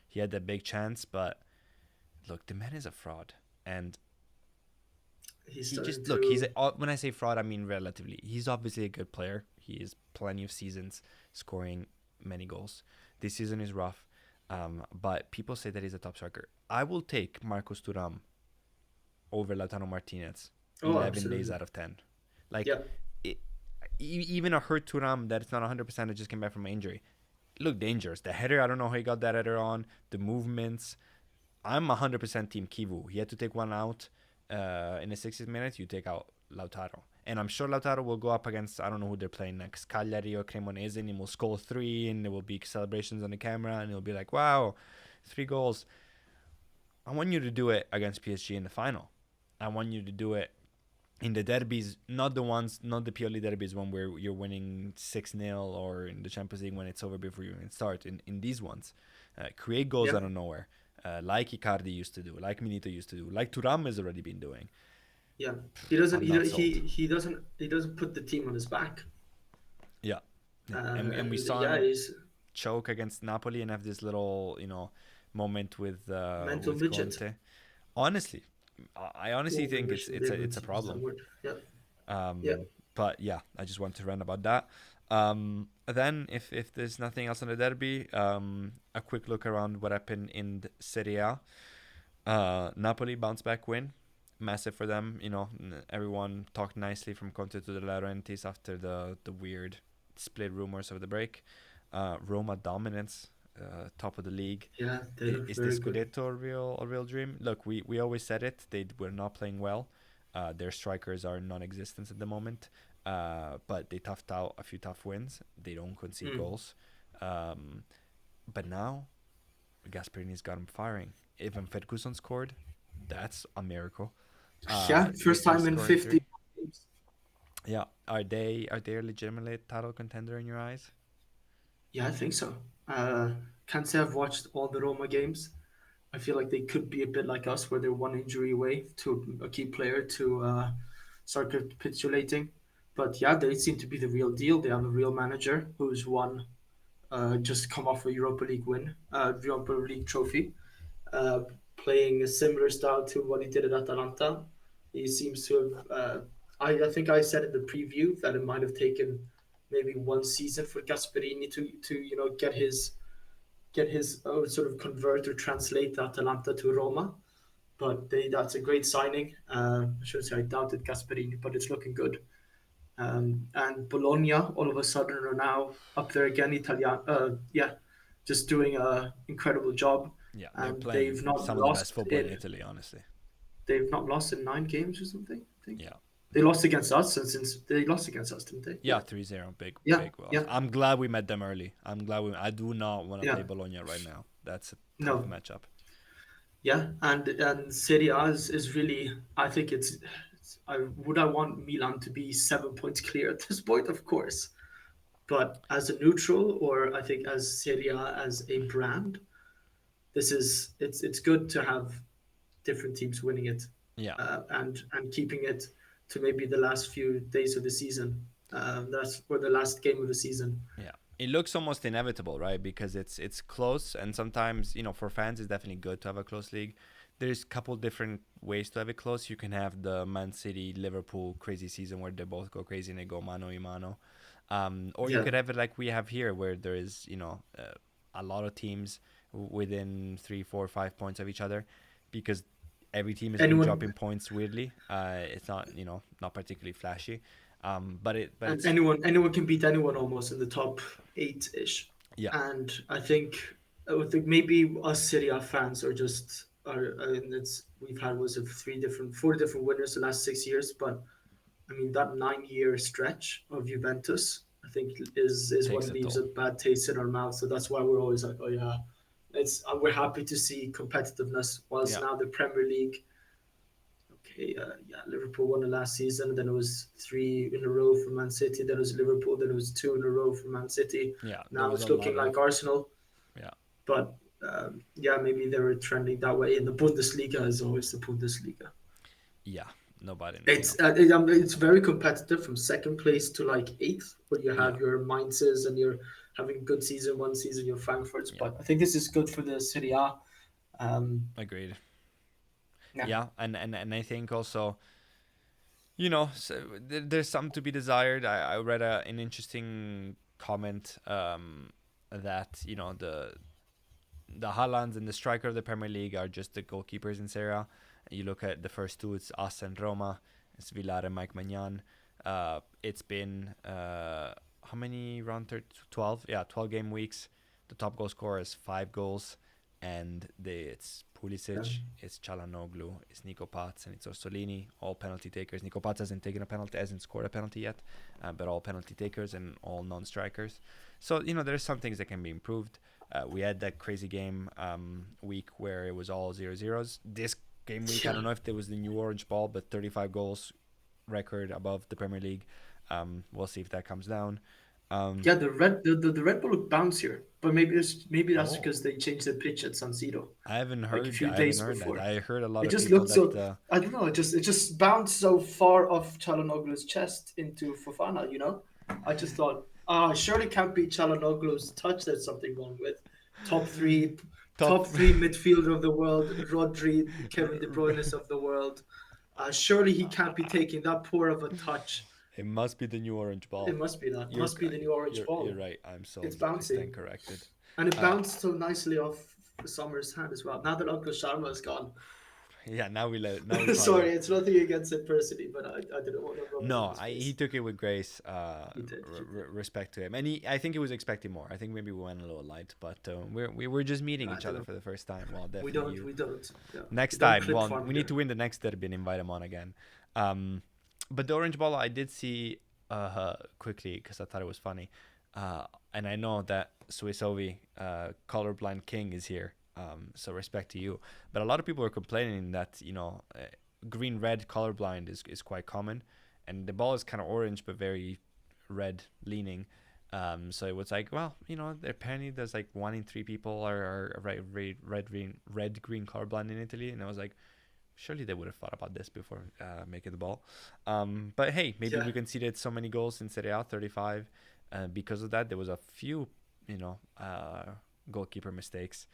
He had that big chance, but look, the man is a fraud. And He's he starting just look. He's to. when I say fraud, I mean relatively. He's obviously a good player. He is plenty of seasons scoring many goals. This season is rough, but people say that he's a top striker. I will take Marcos Thuram over Lautaro Martinez Oh, 11 days absolutely. out of 10. Like, Yeah, it, even a hurt Thuram that's not 100% that just came back from injury. Look dangerous. The header, I don't know how he got that header on. The movements. I'm 100% team Kivu. He had to take one out in the 60th minute. You take out Lautaro. And I'm sure Lautaro will go up against, I don't know who they're playing next, Cagliari or Cremonese, and he will score three, and there will be celebrations on the camera, and it'll be like, wow, 3 goals. I want you to do it against PSG in the final. I want you to do it in the derbies, not the ones, not the purely derbies one where you're winning 6-0 or in the Champions League when it's over before you even start. In these ones, create goals yeah, out of nowhere, like Icardi used to do, like Milito used to do, like Turam has already been doing. yeah. He doesn't. I'm He not do- sold. he doesn't. He doesn't put the team on his back. Yeah, yeah. And we And saw yeah, him he's choke against Napoli and have this little, moment mental with midget. Conte. Honestly, I honestly Oh, think maybe I shouldn't be able it's a to use that problem. word. Yeah, yeah. But yeah, I just want to rant about that. Then, if there's nothing else on the derby, a quick look around what happened in the Serie A. Napoli bounce back win, massive for them. Everyone talked nicely from Conte to the Laurentiis after the weird split rumors of the break. Roma dominance, top of the league. Yeah, they look Is the very good. Scudetto a real dream? Look, we always said it. They were not playing well. Their strikers are non-existent at the moment. But they toughed out a few tough wins. They don't concede Mm. goals. Um, but now Gasperini's got him firing. Even Ferguson scored. That's a miracle. Yeah, first Victor time in scoring 50 three. games. Yeah, are they a legitimate title contender in your eyes? Yeah, I think so. Uh, can't say I've watched all the Roma games. I feel like they could be a bit like us, where they're one injury away to a key player to start capitulating. But yeah, they seem to be the real deal. They have a real manager who's won, just come off a Europa League win, Europa League trophy, uh, playing a similar style to what he did at Atalanta. He seems to have. I think I said in the preview that it might have taken maybe one season for Gasperini to get his sort of convert or translate Atalanta to Roma. But that's a great signing. I shouldn't say I doubted Gasperini, but it's looking good. And Bologna all of a sudden are now up there again. Italian, yeah, just doing a incredible job. Yeah, they're And playing some of the best football in Italy, honestly. they've not lost in 9 games or something. I think Yeah. they lost against us, and since they lost against us, didn't they? Yeah, Yeah, 3-0, big yeah, big loss. yeah, I'm glad we met them early. I do not want to yeah. play Bologna right now. That's a tough No, matchup. yeah, and Serie A is really. I think I want Milan to be 7 points clear at this point, of course. But as a neutral, or I think as Serie A as a brand, it's good to have different teams winning it, Yeah. and keeping it to maybe the last few days of the season. That's or the last game of the season. Yeah. It looks almost inevitable, right? Because it's close, and sometimes for fans it's definitely good to have a close league. There's a couple different ways to have it close. You can have the Man City Liverpool crazy season where they both go crazy and they go mano a mano, or you Yeah, could have it like we have here where there is a lot of teams within 3, 4, 5 points of each other. because every team has been Anyone dropping points weirdly. It's not, not particularly flashy. But and it's anyone can beat anyone almost in the top eight ish. yeah, And I think maybe us Serie A fans are just are and it's we've had was it four different winners the last 6 years, but I mean that 9 year stretch of Juventus I think is what takes a leaves toll. a bad taste in our mouth. So that's why we're always like, oh yeah, it's we're happy to see competitiveness. Whilst Yeah, now the Premier League, okay, yeah, Liverpool won the last season. Then it was three in a row for Man City. Then it was Liverpool. Then it was two in a row for Man City. yeah. There Now was a it's lot looking of like Arsenal. yeah, But yeah, maybe they were trending that way. And the Bundesliga is always the Bundesliga. yeah. Nobody, It's very competitive from second place to like eighth, where you yeah, have your Mainzes and you're having a good season one season, your Frankfurts. yeah. But I think this is good for the Serie A. Agreed. Yeah, Yeah, and I think also, so there's something to be desired. I read an interesting comment that the Haalands and the striker of the Premier League are just the goalkeepers in Serie A. You look at the first two, it's us and Roma. It's Villar and Mike Magnan. It's been how many 12? Yeah, 12 game weeks. The top goal scorer is 5 goals, and it's yeah, Pulisic, it's Çalhanoğlu, it's Nico Paz, and it's Orsolini, all penalty takers. Nico Paz hasn't taken a penalty, hasn't scored a penalty yet, but all penalty takers and all non-strikers. So there's some things that can be improved. We had that crazy game week where it was all 0-0s. This game week, I yeah. don't know if there was the new orange ball, but 35 goals record above the Premier League. We'll see if that comes down. Yeah, the Red Bull look bouncier, but maybe that's Oh, because they changed the pitch at San Siro I haven't like a heard. few I haven't days heard that. before. I heard a lot It of just people looked so. that. I don't know. It just bounced so far off Çalhanoğlu's chest into Fofana. I just thought, surely can't be Çalhanoğlu's touch. There's something wrong with top three, Top. top three midfielder of the world, Rodri, Kevin De Bruyne of the world. Surely he can't be taking that poor of a touch. It must be the new orange It ball. must be that. You're Must be the new orange you're ball. right. I'm so It's I stand bouncing. corrected. And it Uh, bounced so nicely off Summer's hand as well. Now that Uncle Sharma is gone. yeah. Now we call Sorry, him. it's nothing against him personally, but I didn't want to rub it in No, his he face. took it with grace. He did. He did. Respect to him, and I think he was expecting more. I think maybe we went a little light, but we were just meeting I each don't other know. for the first time. Well, We definitely don't. you. We don't. Yeah. Next We don't time, clip well, farm we need here. to win the next derby and invite him on again. But the orange ball, I did see quickly because I thought it was funny, and I know that Suisovi, colorblind king, is here. So respect to you. But a lot of people are complaining that green red colorblind is quite common, and the ball is kind of orange but very red leaning. So it was like, well, apparently there's like 1 in 3 people are red green colorblind in Italy, and I was like, surely they would have thought about this before making the ball. But hey, maybe Yeah. we conceded so many goals in Serie A, 35. Because of that, there was a few, goalkeeper mistakes.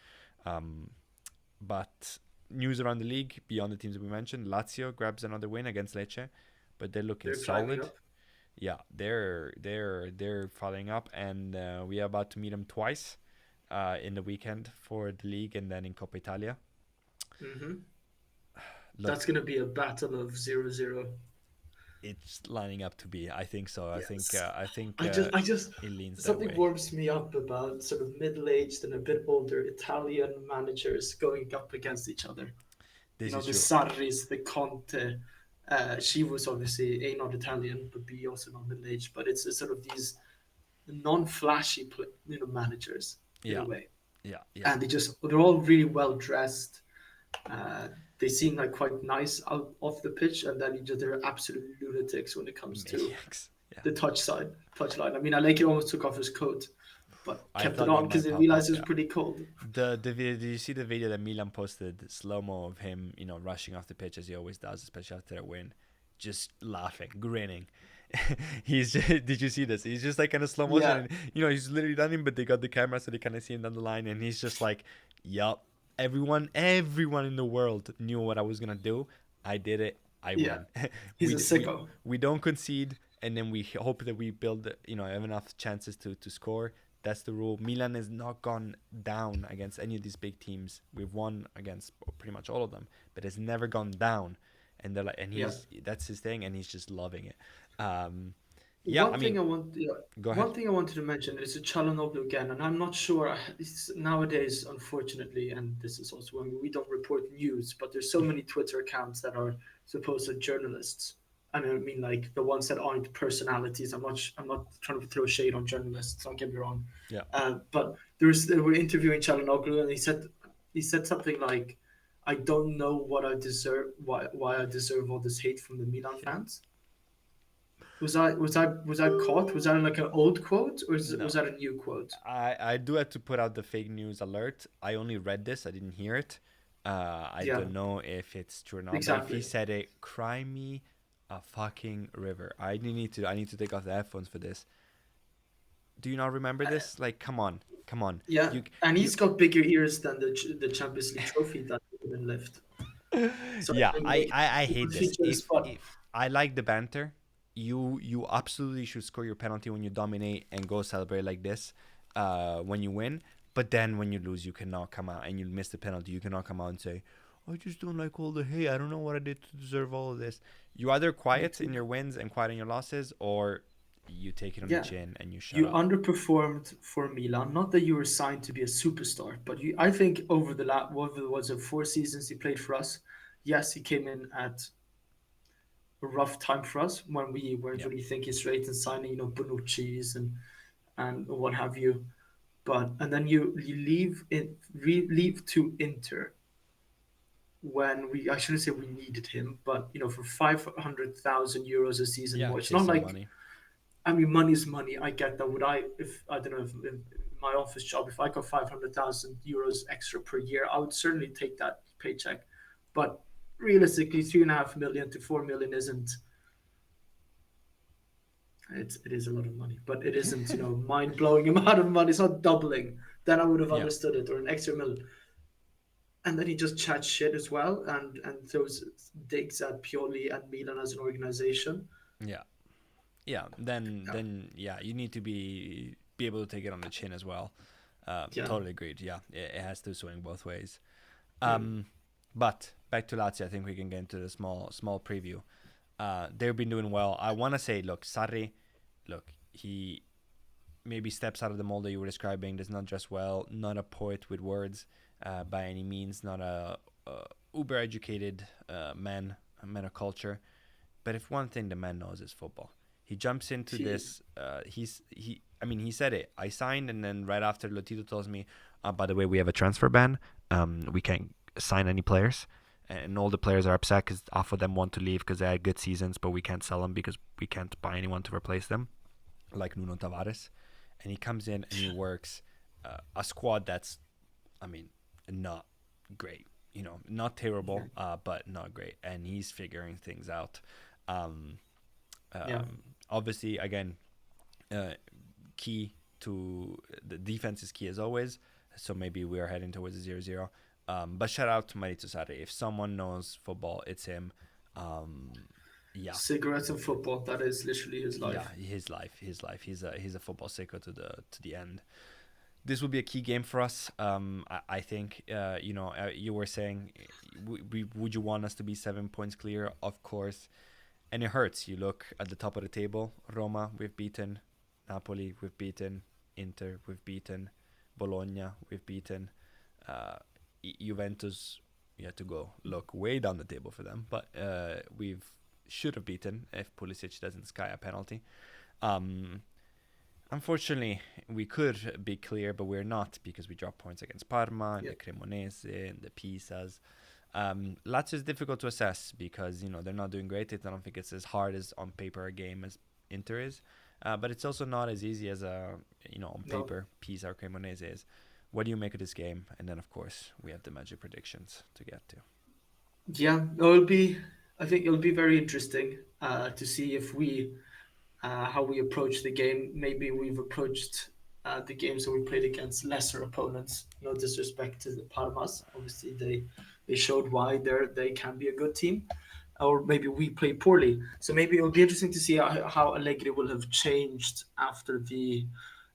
But news around the league, beyond the teams that we mentioned, Lazio grabs another win against Lecce, but they're looking They're climbing solid. up. Yeah, they're following up, and we are about to meet them twice in the weekend for the league and then in Coppa Italia. Hmm. That's Look, gonna be a battle of 0-0. it's lining up to be. I think so. Yes. I think I just it leans that something way. warms me up about sort of middle-aged and a bit older Italian managers going up against each other. This is The true. Sarris, the Conte. She was obviously A, not Italian, but B, also not middle-aged. But it's sort of these non-flashy, managers in a Yeah, way, yeah. and they're all really well dressed. Uh, they seem like quite nice out off the pitch, and then they're absolute lunatics when it comes to Maniacs. Yeah. the touchline. I mean, Aleki almost took off his coat, but I kept thought it that on because might he pop up. realized it was Yeah. pretty cold. The video, did you see the video that Milan posted, slow mo of him, rushing off the pitch as he always does, especially after a win, just laughing, grinning. Did you see this? He's just like kind of slow motion, Yeah, and he's literally running, but they got the camera so they kind of see him down the line, and he's just like, "Yup, everyone in the world knew what I was gonna do. I did it. I yeah, won. he's we, a d- we sicko. we don't concede, and then we hope that we build, have enough chances to score. That's the rule. Milan has not gone down against any of these big teams. We've won against pretty much all of them, but has never gone down. And they're like, and Yeah. he's that's his thing, and he's just loving it. Um, yeah, I One mean, thing I want, yeah, go ahead. one thing I wanted to mention is Chalanoglu again, and I'm not sure. It's nowadays, unfortunately, and this is also when we don't report news, but there's so many Twitter accounts that are supposed journalists, and I mean like the ones that aren't personalities. I'm not trying to throw shade on journalists. Don't get me wrong, Yeah, but they were interviewing Chalanoglu, and he said something like, "I don't know what I deserve, why I deserve all this hate from the Milan yeah. fans." Was I caught? Was that like an old quote, or No, was that a new quote? I do have to put out the fake news alert. I only read this. I didn't hear it. I Yeah, don't know if it's true or not. But if he exactly. said it, cry me a fucking river. I need to take off the headphones for this. Do you not remember Uh, this? Like, come on, come on. yeah, and You. he's got bigger ears than the Champions League trophy that could have been lift. So Yeah, I think like I he hate could this. feature a spot. If I like the banter, you absolutely should score your penalty when you dominate and go celebrate like this, when you win. But then when you lose, you cannot come out and you miss the penalty. You cannot come out and say, "I just don't like all the hate. I don't know what I did to deserve all of this." You either You quiet in keep, your wins and quiet in your losses, or you take it on the yeah, chin and you shut you up. underperformed for Milan. Not that you were signed to be a superstar, but you. I think over the last what was it 4 seasons he played for us. Yes, he came in at a rough time for us when we weren't Yeah, really thinking straight and signing, Bonucci's and what have you. But and then you leave to Inter when I shouldn't say we needed him, but for 500,000 euros a season yeah, more. It's not chasing like, money. I mean, money is money. I get that. Would I, if I don't know, if my office job, if I got 500,000 euros extra per year, I would certainly take that paycheck. But realistically, 3.5 million to 4 million isn't. It is a lot of money, but it isn't mind blowing amount of money. It's not doubling. Then I would have Yeah, understood it, or an extra million. And then he just chats shit as well, and throws digs at Pioli and Milan as an organization. yeah. Yeah, Yeah, yeah, you need to be able to take it on the chin as well. yeah, Totally agreed. Yeah, it has to swing both ways. mm. Um, but back to Lazio, I think we can get into the small preview. They've been doing well. I want to say, look, Sarri, look, he maybe steps out of the mold that you were describing. Does not dress well. Not a poet with words, by any means. Not a uber educated a man of culture. But if one thing the man knows is football, he jumps into He, this. He. I mean, he said it. I signed, and then right after, Lotito tells me, by the way, we have a transfer ban. We can't sign any players, and all the players are upset because half of them want to leave because they had good seasons, but we can't sell them because we can't buy anyone to replace them, like Nuno Tavares. And he comes in and he works a squad that's, I mean, not great. Not yeah, terrible, but not great. And he's figuring things out. Um, yeah, Obviously, again, uh, key to the defense is key as always. So maybe we are heading towards a 0-0. But shout out to Marito Sarri. If someone knows football, it's him. Um, yeah, cigarettes and football. That is literally his yeah, life. his life. He's a football sicko to the end. This will be a key game for us. I think. You were saying, would you want us to be 7 points clear? Of course, and it hurts. You look at the top of the table. Roma, we've beaten. Napoli, we've beaten. Inter, we've beaten. Bologna, we've beaten. Uh, Juventus, you have to go look way down the table for them, but we've should have beaten if Pulisic doesn't sky a penalty. Um, Unfortunately, we could be clear, but we're not because we dropped points against Parma and Yeah, the Cremonese and the Pisas. Lazio is difficult to assess because they're not doing great. I don't think it's as hard as on paper a game as Inter is, but it's also not as easy as on no, paper Pisa or Cremonese is. What do you make of this game? And then of course we have the magic predictions to get to. yeah. No, it'll be. I think it'll be very interesting to see if we how we approach the game. Maybe we've approached the games that we played against lesser opponents. No disrespect to the Parmas. Obviously, they showed why they can be a good team. Or maybe we play poorly. So maybe it'll be interesting to see how Allegri will have changed after the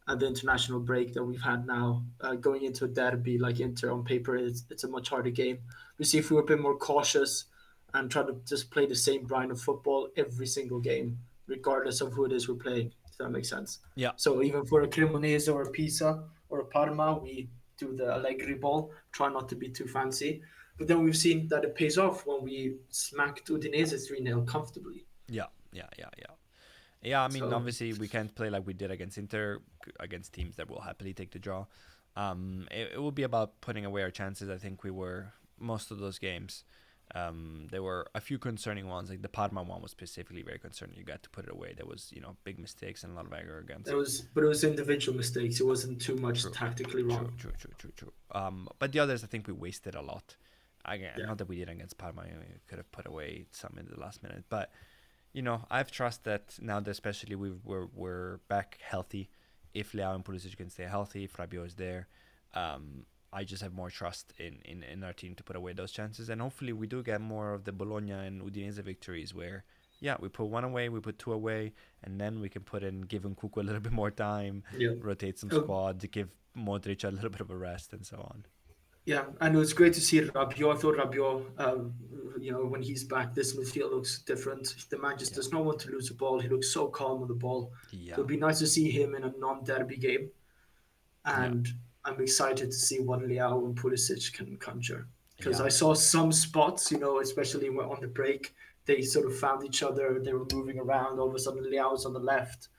and the international break that we've had now, going into a derby like Inter on paper, it's a much harder game. We see if we were a bit more cautious and try to just play the same brand of football every single game, regardless of who it is we're playing. If that makes sense. Yeah, So even for a Cremonese or a Pisa or a Parma, we do the Allegri ball, try not to be too fancy. But then we've seen that it pays off when we smacked Udinese 3-0 comfortably. yeah, yeah, yeah, yeah. Yeah, I mean, So obviously we can't play like we did against Inter, against teams that will happily take the draw. It will be about putting away our chances. I think we were most of those games. There were a few concerning ones, like the Parma one was specifically very concerning. You got to put it away. There was, big mistakes and a lot of arrogance. but it was individual mistakes. It wasn't too much True, tactically true, wrong. true, true, true, true. But the others, I think we wasted a lot. Again, Yeah. not that we did against Parma. We could have put away some in the last minute, but I've trust that now that especially we're back healthy. If Leao and Pulisic can stay healthy, if Rabiot is there, I just have more trust in our team to put away those chances. And hopefully we do get more of the Bologna and Udinese victories where, yeah, we put one away, we put two away, and then we can give Nkunku a little bit more time, Yeah. rotate some Oh, squad, give Modric a little bit of a rest, and so on. yeah, and it was great to see Rabiot. I thought Rabiot, when he's back, this midfield looks different. The man just Yeah. does not want to lose the ball. He looks so calm on the ball. So Yeah. it'd be nice to see him in a non-derby game, Yeah. and I'm excited to see what Leao and Pulisic can conjure. Because Yeah. I saw some spots, especially on the break, they sort of found each other. They were moving around. All of a sudden, Leao's on the left,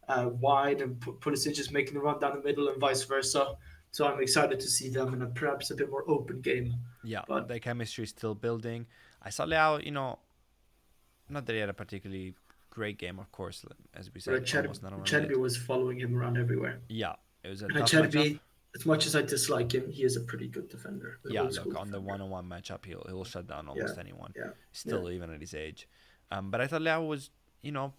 wide, and Pulisic is making the run down the middle, and vice versa. So I'm excited to see them in perhaps a bit more open game. Yeah. But The chemistry is still building. I saw Leao, not that he had a particularly great game, of course, as we said, almost none of them Cherby did. was following him around everywhere. Yeah, it was a And tough matchup. Cherby, as much as I dislike him, he is a pretty good defender, an Yeah, old school look, on the defender. one-on-one matchup, he'll shut down Yeah, almost anyone, yeah, yeah. still even at his age. But I thought Leao was, you know,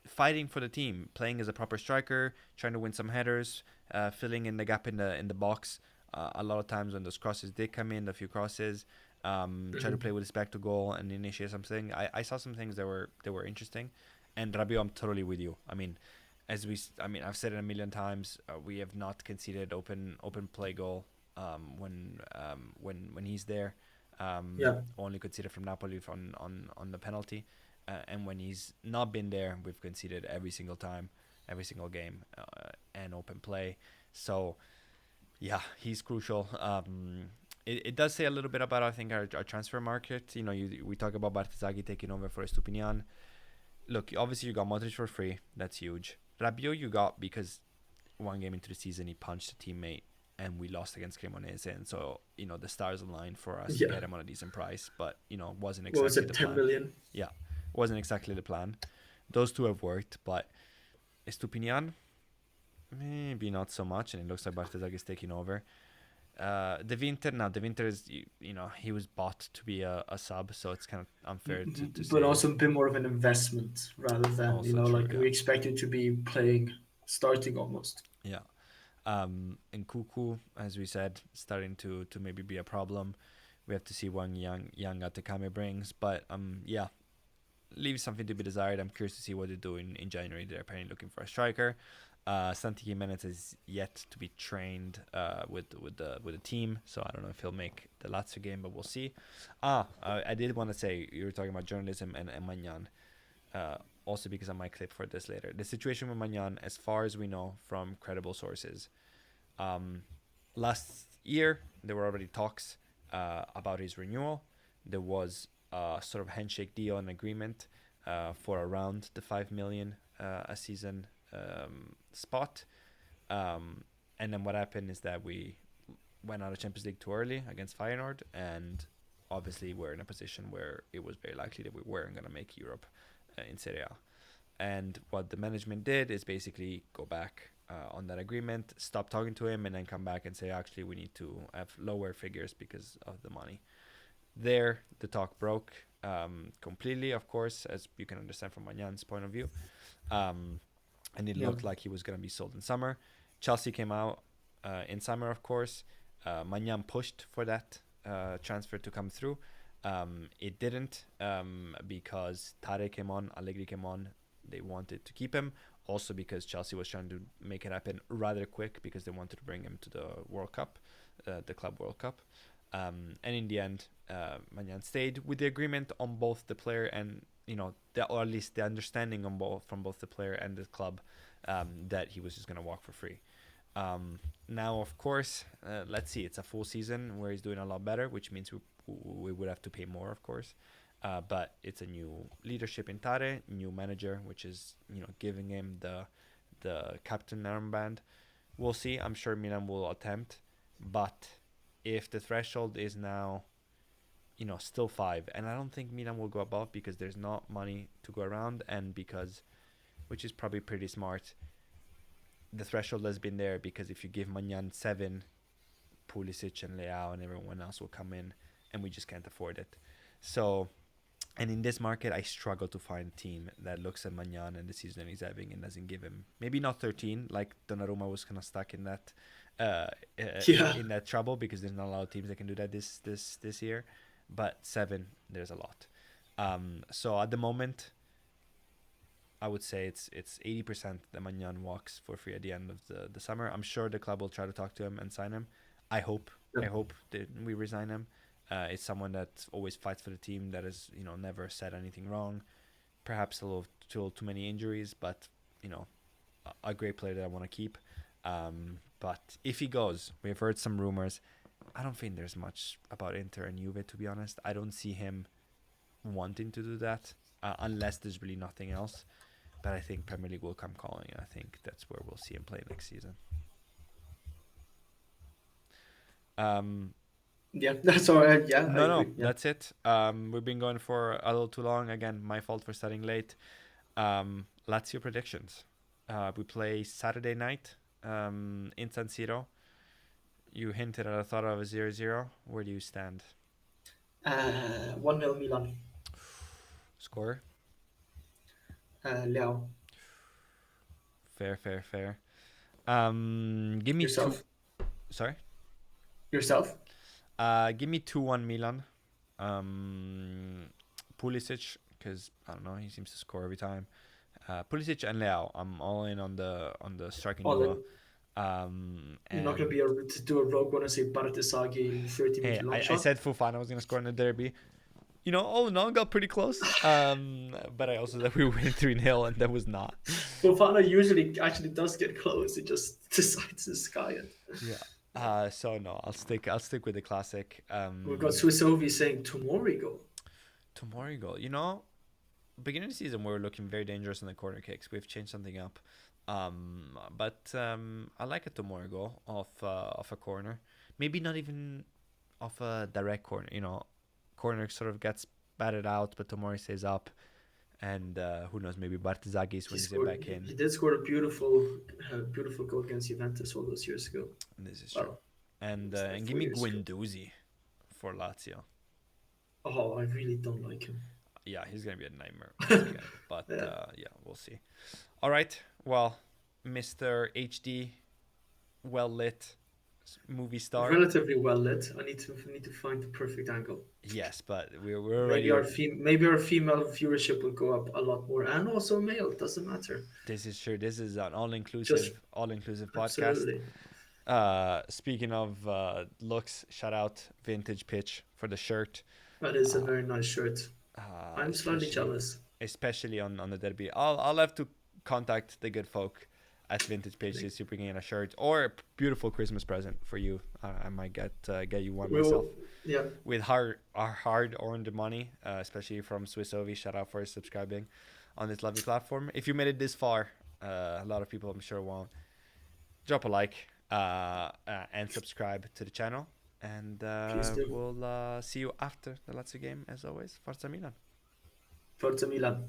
fighting for the team, playing as a proper striker, trying to win some headers, filling in the gap in the box. A lot of times when those crosses did come in, a few crosses, try to Mhm. play with his back to goal and initiate something. I saw some things that were interesting, and Rabiot, I'm totally with you. I mean, I've said it a million times. We have not conceded open play goal when he's there. Yeah, Only conceded from Napoli on the penalty. And when he's not been there, we've conceded every single time, every single game, and open play. So, yeah, he's crucial. It does say a little bit about, I think, our transfer market. We talk about Bartezaghi taking over for Estupinian. Look, obviously you got Modric for free. That's huge. Rabiot you got because one game into the season he punched a teammate and we lost against Cremonese, and so the stars aligned for us to yeah. get him on a decent price, but wasn't What was exactly it, the 10 plan. million? Yeah, wasn't exactly the plan. Those two have worked, but Estupinian maybe not so much, and it looks like Bartezag is taking over. De Winter is he was bought to be a sub, so it's kind of unfair to But say. also a bit more of an investment rather than, Also true, like yeah, we expected to be playing, starting almost. yeah. And Kuku, as we said, starting to maybe be a problem. We have to see what young Atakame brings, but yeah, leaves something to be desired. I'm curious to see what they do in January. They're apparently looking for a striker. Santi Jimenez is yet to be trained with the team, so I don't know if he'll make the Lazio game, but we'll see. I did want to say, you were talking about journalism and Magnan, also because I might clip for this later. The situation with Magnan, as far as we know from credible sources, last year there were already talks about his renewal. There was a sort of handshake deal and agreement for around the 5 million a season spot. And then what happened is that we went out of Champions League too early against Feyenoord, and obviously we're in a position where it was very likely that we weren't going to make Europe in Serie A. And what the management did is basically go back on that agreement, stop talking to him, and then come back and say, actually, we need to have lower figures because of the money. There, the talk broke completely, of course, as you can understand from Magnan's point of view. And it Yeah. looked like he was going to be sold in summer. Chelsea came out in summer, of course. Magnan pushed for that transfer to come through. It didn't because Tare came on, Allegri came on. They wanted to keep him. also because Chelsea was trying to make it happen rather quick because they wanted to bring him to the World Cup, the Club World Cup. And in the end, Magnan stayed with the agreement on both the player and or at least the understanding on both from both the player and the club, that he was just gonna walk for free. Now, of course, let's see. It's a full season where he's doing a lot better, which means we would have to pay more, of course. But it's a new leadership in Tare, new manager, which is giving him the captain armband. We'll see. I'm sure Milan will attempt, but if the threshold is now, still 5, and I don't think Milan will go above because there's not money to go around, and because, which is probably pretty smart, the threshold has been there because if you give Magnan 7, Pulisic and Leao and everyone else will come in, and we just can't afford it. So, and in this market, I struggle to find a team that looks at Magnan and the season he's having and doesn't give him, maybe not 13, like Donnarumma was kind of stuck in that in that trouble, because there's not a lot of teams that can do that this year, but 7, there's a lot. So at the moment, I would say it's 80% that Magnan walks for free at the end of the summer. I'm sure the club will try to talk to him and sign him. I hope that we resign him. It's someone that always fights for the team, that has never said anything wrong. Perhaps a little too many injuries, but a great player that I want to keep. But if he goes, we've heard some rumors. I don't think there's much about Inter and Juve, to be honest. I don't see him wanting to do that unless there's really nothing else. But I think Premier League will come calling. I think that's where we'll see him play next season. Yeah, that's all right. Yeah, No, agree. Yeah. that's it. We've been going for a little too long. Again, my fault for starting late. Lazio predictions. We play Saturday night in San Siro. You hinted at a thought of a 0-0. Where do you stand? 1-0 Milan. Score? Leao. Fair. Give me Yourself. 2. Sorry? Yourself. Give me 2-1 Milan. Pulisic, because I don't know, he seems to score every time. Pulisic and Leao. I'm all in on the striking duo. You're not gonna be able to do a rogue one and say Bartesaghi 30-meter long shot. I said Fofana was gonna score in the derby. All in all, got pretty close. But I also said we win 3-0, and that was not. Fofana usually actually does get close. He just decides to sky it. Yeah. So no, I'll stick with the classic. We've got Swissovi saying Tomorigo. Beginning of the season we were looking very dangerous on the corner kicks. We've changed something up. But I like a Tomori goal off a corner. Maybe not even off a direct corner. Corner sort of gets batted out, but Tomori stays up. And who knows, maybe Bartesaghi swings it back in. He did score a beautiful goal against Juventus all those years ago. This is true. And give me Guendouzi for Lazio. Oh, I really don't like him. Yeah, he's going to be a nightmare once again. But yeah, we'll see. All right. Well, Mr. HD, well-lit movie star. Relatively well-lit. I need to find the perfect angle. Yes, but we're already... Maybe our female viewership will go up a lot more. And also male. Doesn't matter. This is true. This is an all-inclusive podcast. Absolutely. Speaking of looks, shout out Vintage Pitch for the shirt. That is a very nice shirt. I'm slightly jealous. Especially on the derby. I'll have to contact the good folk at Vintage Pitch to bring in a shirt or a beautiful Christmas present for you. I might get you one myself. Yeah. With our hard-earned money, especially from Swissovi. Shout out for subscribing on this lovely platform. If you made it this far, a lot of people I'm sure won't. Drop a like and subscribe to the channel. And we'll see you after the Lazio game, as always. Forza Milan. Forza Milan.